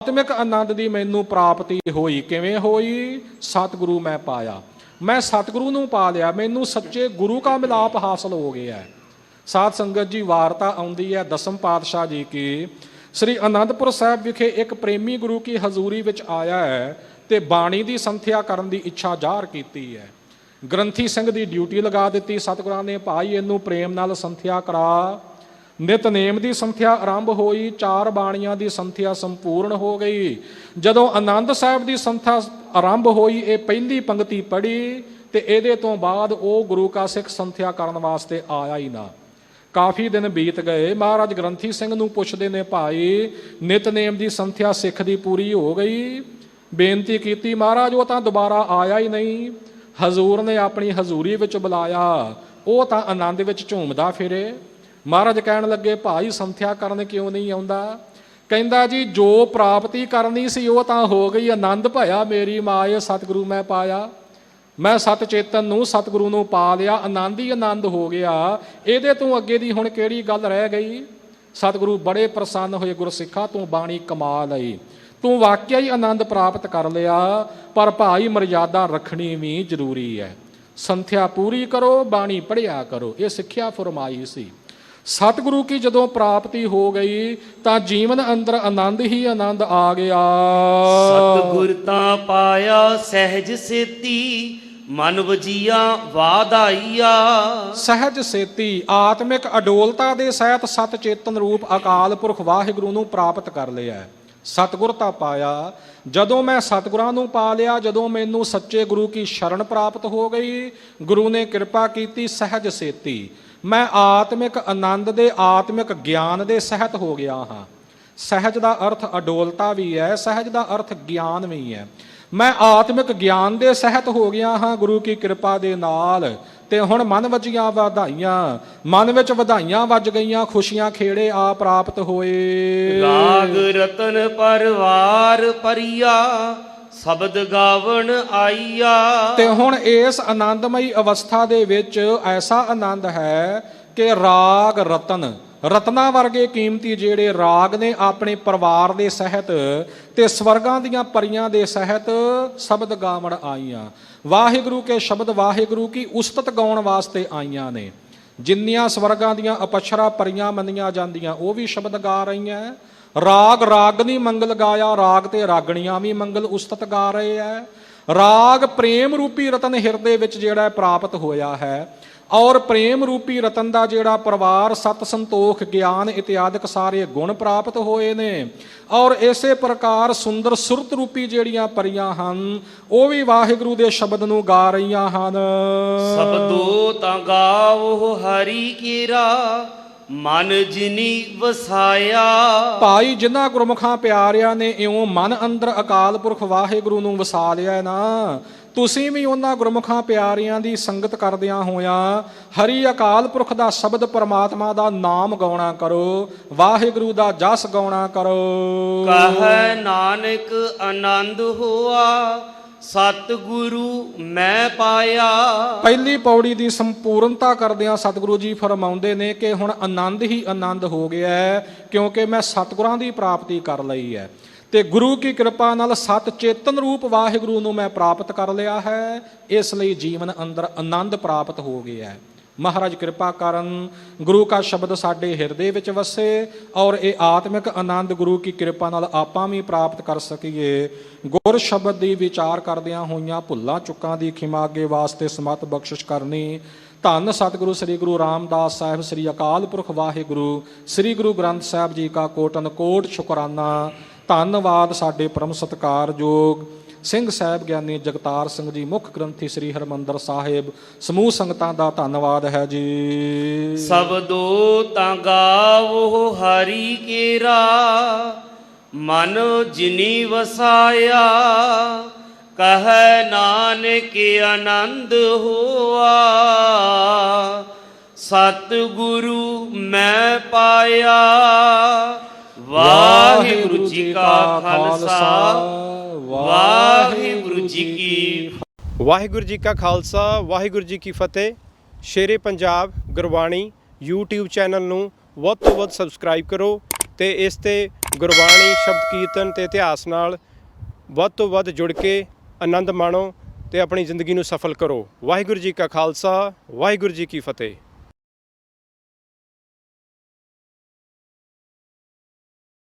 ਆਤਮਿਕ ਆਨੰਦ ਦੀ ਮੈਨੂੰ ਪ੍ਰਾਪਤੀ ਹੋਈ। ਕਿਵੇਂ ਹੋਈ? ਸਤਿਗੁਰੂ ਮੈਂ ਪਾਇਆ। ਮੈਂ ਸਤਿਗੁਰੂ ਨੂੰ ਪਾ ਲਿਆ, ਮੈਨੂੰ ਸੱਚੇ ਗੁਰੂ ਕਾ ਮਿਲਾਪ ਹਾਸਲ ਹੋ ਗਿਆ ਹੈ। ਸਾਧ ਸੰਗਤ ਜੀ, ਵਾਰਤਾ ਆਉਂਦੀ ਹੈ ਦਸਮ ਪਾਤਸ਼ਾਹ ਜੀ ਕੀ ਸ੍ਰੀ ਅਨੰਦਪੁਰ ਸਾਹਿਬ ਵਿਖੇ ਇੱਕ ਪ੍ਰੇਮੀ ਗੁਰੂ ਕੀ ਹਜ਼ੂਰੀ ਵਿੱਚ ਆਇਆ ਹੈ ਤੇ ਬਾਣੀ ਦੀ ਸੰਥਿਆ ਕਰਨ ਦੀ ਇੱਛਾ ਜ਼ਾਹਰ ਕੀਤੀ ਹੈ। ਗ੍ਰੰਥੀ ਸਿੰਘ ਦੀ ਡਿਊਟੀ ਲਗਾ ਦਿੱਤੀ ਸਤਿਗੁਰਾਂ ਨੇ, ਭਾਈ ਇਹਨੂੰ ਪ੍ਰੇਮ ਨਾਲ ਸੰਥਿਆ ਕਰਾ। ਨਿਤਨੇਮ ਦੀ ਸੰਥਿਆ ਆਰੰਭ ਹੋਈ, 4 ਬਾਣੀਆਂ ਦੀ ਸੰਥਿਆ ਸੰਪੂਰਨ ਹੋ ਗਈ। ਜਦੋਂ ਆਨੰਦ ਸਾਹਿਬ ਦੀ ਸੰਥਿਆ ਆਰੰਭ ਹੋਈ, ਇਹ ਪਹਿਲੀ ਪੰਕਤੀ ਪੜ੍ਹੀ ਤੇ ਇਹਦੇ ਤੋਂ ਬਾਅਦ ਉਹ ਗੁਰੂ ਕਾ ਸਿੱਖ ਸੰਥਿਆ ਕਰਨ ਵਾਸਤੇ ਆਇਆ ਹੀ ਨਾ। ਕਾਫੀ ਦਿਨ ਬੀਤ ਗਏ, ਮਹਾਰਾਜ ਗ੍ਰੰਥੀ ਸਿੰਘ ਨੂੰ ਪੁੱਛਦੇ ਨੇ, ਭਾਈ ਨਿਤਨੇਮ ਦੀ ਸੰਥਿਆ ਸਿੱਖ ਦੀ ਪੂਰੀ ਹੋ ਗਈ? ਬੇਨਤੀ ਕੀਤੀ, ਮਹਾਰਾਜ ਉਹ ਤਾਂ ਦੁਬਾਰਾ ਆਇਆ ਹੀ ਨਹੀਂ। ਹਜ਼ੂਰ ਨੇ ਆਪਣੀ ਹਜ਼ੂਰੀ ਵਿੱਚ ਬੁਲਾਇਆ, ਉਹ ਤਾਂ ਆਨੰਦ ਵਿੱਚ ਝੂਮਦਾ ਫਿਰੇ। ਮਹਾਰਾਜ ਕਹਿਣ ਲੱਗੇ, ਭਾਈ ਸੰਥਿਆ ਕਰਨ ਕਿਉਂ ਨਹੀਂ ਆਉਂਦਾ? ਕਹਿੰਦਾ ਜੀ, ਜੋ ਪ੍ਰਾਪਤੀ ਕਰਨੀ ਸੀ ਉਹ ਤਾਂ ਹੋ ਗਈ, ਆਨੰਦ ਭਇਆ ਮੇਰੀ ਮਾਏ ਸਤਿਗੁਰੂ ਮੈਂ ਪਾਇਆ। ਮੈਂ ਸਤ ਚੇਤਨ ਨੂੰ ਸਤਿਗੁਰੂ ਨੂੰ ਪਾ ਲਿਆ, ਆਨੰਦ ਹੀ ਆਨੰਦ ਹੋ ਗਿਆ। ਇਹਦੇ ਤੋਂ ਅੱਗੇ ਦੀ ਹੁਣ ਕਿਹੜੀ ਗੱਲ ਰਹਿ ਗਈ? ਸਤਿਗੁਰੂ ਬੜੇ ਪ੍ਰਸੰਨ ਹੋਏ, ਗੁਰਸਿੱਖਾ ਤੂੰ ਬਾਣੀ ਕਮਾ ਲਈ, ਤੂੰ ਵਾਕਿਆ ਹੀ ਆਨੰਦ ਪ੍ਰਾਪਤ ਕਰ ਲਿਆ, ਪਰ ਭਾਈ ਮਰਜ਼ਾਦਾ ਰੱਖਣੀ ਵੀ ਜ਼ਰੂਰੀ ਹੈ। ਸੰਥਿਆ ਪੂਰੀ ਕਰੋ, ਬਾਣੀ ਪੜ੍ਹਿਆ ਕਰੋ, ਇਹ ਸਿੱਖਿਆ ਫਰਮਾਈ ਸੀ। ਸਤਿਗੁਰੂ ਕੀ ਜਦੋਂ ਪ੍ਰਾਪਤੀ ਹੋ ਗਈ ਤਾਂ ਜੀਵਨ ਅੰਦਰ ਆਨੰਦ ਹੀ ਆਨੰਦ ਆ ਗਿਆ। ਸਤਿਗੁਰ ਤਾਂ ਪਾਇਆ ਸਹਿਜ ਸੇਤੀ, ਮਨ ਵਜੀਆ ਵਾਧਾਈਆ। ਸਹਿਜ ਸੇਤੀ, ਆਤਮਿਕ ਅਡੋਲਤਾ ਦੇ ਸਹਿਤ ਸਤ ਚੇਤਨ ਰੂਪ ਅਕਾਲ ਪੁਰਖ ਵਾਹਿਗੁਰੂ ਨੂੰ ਪ੍ਰਾਪਤ ਕਰ ਲਿਆ। ਸਤਿਗੁਰ ਤਾਂ ਪਾਇਆ, ਜਦੋਂ ਮੈਂ ਸਤਿਗੁਰਾਂ ਨੂੰ ਪਾ ਲਿਆ, ਜਦੋਂ ਮੈਨੂੰ ਸੱਚੇ ਗੁਰੂ ਕੀ ਸ਼ਰਨ ਪ੍ਰਾਪਤ ਹੋ ਗਈ, ਗੁਰੂ ਨੇ ਕਿਰਪਾ ਕੀਤੀ, ਸਹਿਜ ਸੇਤੀ ਮੈਂ ਆਤਮਿਕ ਆਨੰਦ ਦੇ ਆਤਮਿਕ ਗਿਆਨ ਦੇ ਸਹਿਤ ਹੋ ਗਿਆ ਹਾਂ। ਸਹਿਜ ਦਾ ਅਰਥ ਅਡੋਲਤਾ ਵੀ ਹੈ, ਸਹਿਜ ਦਾ ਅਰਥ ਗਿਆਨ ਵੀ ਹੈ। ਮੈਂ ਆਤਮਿਕ ਗਿਆਨ ਦੇ ਸਹਿਤ ਹੋ ਗਿਆ ਹਾਂ ਗੁਰੂ ਕੀ ਕਿਰਪਾ ਦੇ ਨਾਲ। ਤੇ ਹੁਣ ਮਨ ਵਜੀਆਂ ਵਧਾਈਆਂ, ਮਨ ਵਿੱਚ ਵਧਾਈਆਂ ਵੱਜ ਗਈਆਂ, ਖੁਸ਼ੀਆਂ ਖੇੜੇ ਆ ਪ੍ਰਾਪਤ ਹੋਏ। ਰਾਗ ਰਤਨ ਪਰਵਾਰ ਪਰਿਆ, ਸ਼ਬਦ ਗਾਵਣ ਆਈਆ। ਤੇ ਹੁਣ ਇਸ ਆਨੰਦਮਈ ਅਵਸਥਾ ਦੇ ਵਿੱਚ ਐਸਾ ਆਨੰਦ ਹੈ ਕਿ ਰਾਗ ਰਤਨ, ਰਤਨਾ ਵਰਗੇ ਕੀਮਤੀ ਜਿਹੜੇ ਰਾਗ ਨੇ, ਆਪਣੇ ਪਰਿਵਾਰ ਦੇ ਸਹਿਤ ਤੇ ਸਵਰਗਾਂ ਦੀਆਂ ਪਰੀਆਂ ਦੇ ਸਹਿਤ ਸ਼ਬਦ ਗਾਵਣ ਆਈਆਂ। ਵਾਹਿਗੁਰੂ ਕੇ ਸ਼ਬਦ ਵਾਹਿਗੁਰੂ ਕੀ ਉਸਤਤ ਗਾਉਣ ਵਾਸਤੇ ਆਈਆਂ ਨੇ। ਜਿੰਨੀਆਂ ਸਵਰਗਾਂ ਦੀਆਂ ਅਪਸ਼ਰਾ ਪਰੀਆਂ ਮੰਨੀਆਂ ਜਾਂਦੀਆਂ ਉਹ ਵੀ ਸ਼ਬਦ ਗਾ ਰਹੀਆਂ। ਰਾਗ ਰਾਗਨੀ ਮੰਗਲ ਗਾਇਆ, ਰਾਗ ਤੇ ਰਾਗਣੀਆਂ ਵੀ ਮੰਗਲ ਉਸਤਤ ਗਾ ਰਹੇ ਹੈ। ਰਾਗ ਪ੍ਰੇਮ ਰੂਪੀ ਰਤਨ ਹਿਰਦੇ ਵਿੱਚ ਜਿਹੜਾ ਪ੍ਰਾਪਤ ਹੋਇਆ ਹੈ, ਔਰ ਪ੍ਰੇਮ ਰੂਪੀ ਰਤਨ ਦਾ ਜਿਹੜਾ ਪਰਿਵਾਰ ਸਤ ਸੰਤੋਖ ਗਿਆਨ ਇਤਿਆਦਿਕ ਸਾਰੇ ਗੁਣ ਪ੍ਰਾਪਤ ਹੋਏ ਨੇ। ਔਰ ਇਸੇ ਪ੍ਰਕਾਰ ਸੁੰਦਰ ਸੁਰਤ ਰੂਪੀ ਜਿਹੜੀਆਂ ਪਰੀਆਂ ਹਨ ਉਹ ਵੀ ਵਾਹਿਗੁਰੂ ਦੇ ਸ਼ਬਦ ਨੂੰ ਗਾ ਰਹੀਆਂ ਹਨ। ਸਬਦੋ ਤਾਂ ਗਾਵੋ ਹਰੀ ਕੀਰਾ, ਮਨ ਜਿਨੀ ਵਸਾਇਆ। ਭਾਈ ਜਿਨ੍ਹਾਂ ਗੁਰਮੁਖਾਂ ਪਿਆਰਿਆਂ ਨੇ ਇਉਂ ਮਨ ਅੰਦਰ ਅਕਾਲ ਪੁਰਖ ਵਾਹਿਗੁਰੂ ਨੂੰ ਵਸਾ ਲਿਆ ਨਾ, ਤੁਸੀਂ ਵੀ ਉਹਨਾਂ ਗੁਰਮੁਖਾਂ ਪਿਆਰਿਆਂ ਦੀ ਸੰਗਤ ਕਰਦਿਆਂ ਹੋਇਆਂ ਹਰੀ ਅਕਾਲ ਪੁਰਖ ਦਾ ਸ਼ਬਦ ਪਰਮਾਤਮਾ ਦਾ ਨਾਮ ਗਾਉਣਾ ਕਰੋ, ਵਾਹਿਗੁਰੂ ਦਾ ਜਸ ਗਾਉਣਾ ਕਰੋ। ਕਹੈ ਨਾਨਕ ਆਨੰਦ ਹੋਆ, ਸਤਿਗੁਰੂ ਮੈਂ ਪਾਇਆ। ਪਹਿਲੀ ਪੌੜੀ ਦੀ ਸੰਪੂਰਨਤਾ ਕਰਦਿਆਂ ਸਤਿਗੁਰੂ ਜੀ ਫਰਮਾਉਂਦੇ ਨੇ ਕਿ ਹੁਣ ਆਨੰਦ ਹੀ ਆਨੰਦ ਹੋ ਗਿਆ ਹੈ, ਕਿਉਂਕਿ ਮੈਂ ਸਤਿਗੁਰਾਂ ਦੀ ਪ੍ਰਾਪਤੀ ਕਰ ਲਈ ਹੈ ਤੇ ਗੁਰੂ ਕੀ ਕਿਰਪਾ ਨਾਲ ਸਤ ਚੇਤਨ ਰੂਪ ਵਾਹਿਗੁਰੂ ਨੂੰ ਮੈਂ ਪ੍ਰਾਪਤ ਕਰ ਲਿਆ ਹੈ। ਇਸ ਲਈ ਜੀਵਨ ਅੰਦਰ ਆਨੰਦ ਪ੍ਰਾਪਤ ਹੋ ਗਿਆ ਹੈ। ਮਹਾਰਾਜ ਕਿਰਪਾ ਕਰਨ, ਗੁਰੂ ਕਾ ਸ਼ਬਦ ਸਾਡੇ ਹਿਰਦੇ ਵਿੱਚ ਵਸੇ ਔਰ ਇਹ ਆਤਮਿਕ ਆਨੰਦ ਗੁਰੂ ਕੀ ਕਿਰਪਾ ਨਾਲ ਆਪਾਂ ਵੀ ਪ੍ਰਾਪਤ ਕਰ ਸਕੀਏ। ਗੁਰ ਸ਼ਬਦ ਦੀ ਵਿਚਾਰ ਕਰਦਿਆਂ ਹੋਈਆਂ ਭੁੱਲਾਂ ਚੁੱਕਾਂ ਦੀ ਖਿਮਾ ਅੱਗੇ ਵਾਸਤੇ ਸਮਤ ਬਖਸ਼ਿਸ਼ ਕਰਨੀ। ਧੰਨ ਸਤਿਗੁਰੂ ਸ੍ਰੀ ਗੁਰੂ ਰਾਮਦਾਸ ਸਾਹਿਬ, ਸ੍ਰੀ ਅਕਾਲ ਪੁਰਖ ਵਾਹਿਗੁਰੂ, ਸ੍ਰੀ ਗੁਰੂ ਗ੍ਰੰਥ ਸਾਹਿਬ ਜੀ ਕਾ ਕੋਟਨ ਕੋਟ ਸ਼ੁਕਰਾਨਾ। ਧੰਨਵਾਦ ਸਾਡੇ ਪਰਮ ਸਤਿਕਾਰਯੋਗ ਸਿੰਘ ਸਾਹਿਬ ਗਿਆਨੀ ਜਗਤਾਰ ਸਿੰਘ ਜੀ, ਮੁੱਖ ਗ੍ਰੰਥੀ ਸ੍ਰੀ ਹਰਿਮੰਦਰ ਸਾਹਿਬ, ਸਮੂਹ ਸੰਗਤਾਂ ਦਾ ਧੰਨਵਾਦ ਹੈ ਜੀ। ਸਬਦੋ ਤਾਂ ਗਾਵੋ ਹਰੀ ਕੇਰਾ, ਮਨ ਜਿਨੀ ਵਸਾਇਆ। ਕਹੈ ਨਾਨਕ ਆਨੰਦ ਹੋਆ, ਸਤਿਗੁਰੂ ਮੈਂ ਪਾਇਆ। ਵਾਹਿਗੁਰੂ ਜੀ ਕਾ ਖਾਲਸਾ, ਵਾਹਿਗੁਰੂ ਜੀ ਕੀ। ਵਾਹਿਗੁਰੂ ਜੀ ਕਾ ਖਾਲਸਾ, ਵਾਹਿਗੁਰੂ ਜੀ ਕੀ ਫਤਿਹ। ਸ਼ੇਰੇ ਪੰਜਾਬ ਗੁਰਬਾਣੀ YouTube ਚੈਨਲ ਨੂੰ ਵੱਧ ਤੋਂ ਵੱਧ ਸਬਸਕ੍ਰਾਈਬ ਕਰੋ ਤੇ ਇਸ ਤੇ ਗੁਰਬਾਣੀ ਸ਼ਬਦ ਕੀਰਤਨ ਤੇ ਇਤਿਹਾਸ ਨਾਲ ਵੱਧ ਤੋਂ ਵੱਧ ਜੁੜ ਕੇ ਆਨੰਦ ਮਾਣੋ। ਤੇ ਆਪਣੀ ਜ਼ਿੰਦਗੀ ਨੂੰ ਸਫਲ ਕਰੋ। ਵਾਹਿਗੁਰੂ ਜੀ ਕਾ ਖਾਲਸਾ, ਵਾਹਿਗੁਰੂ ਜੀ ਕੀ ਫਤਿਹ।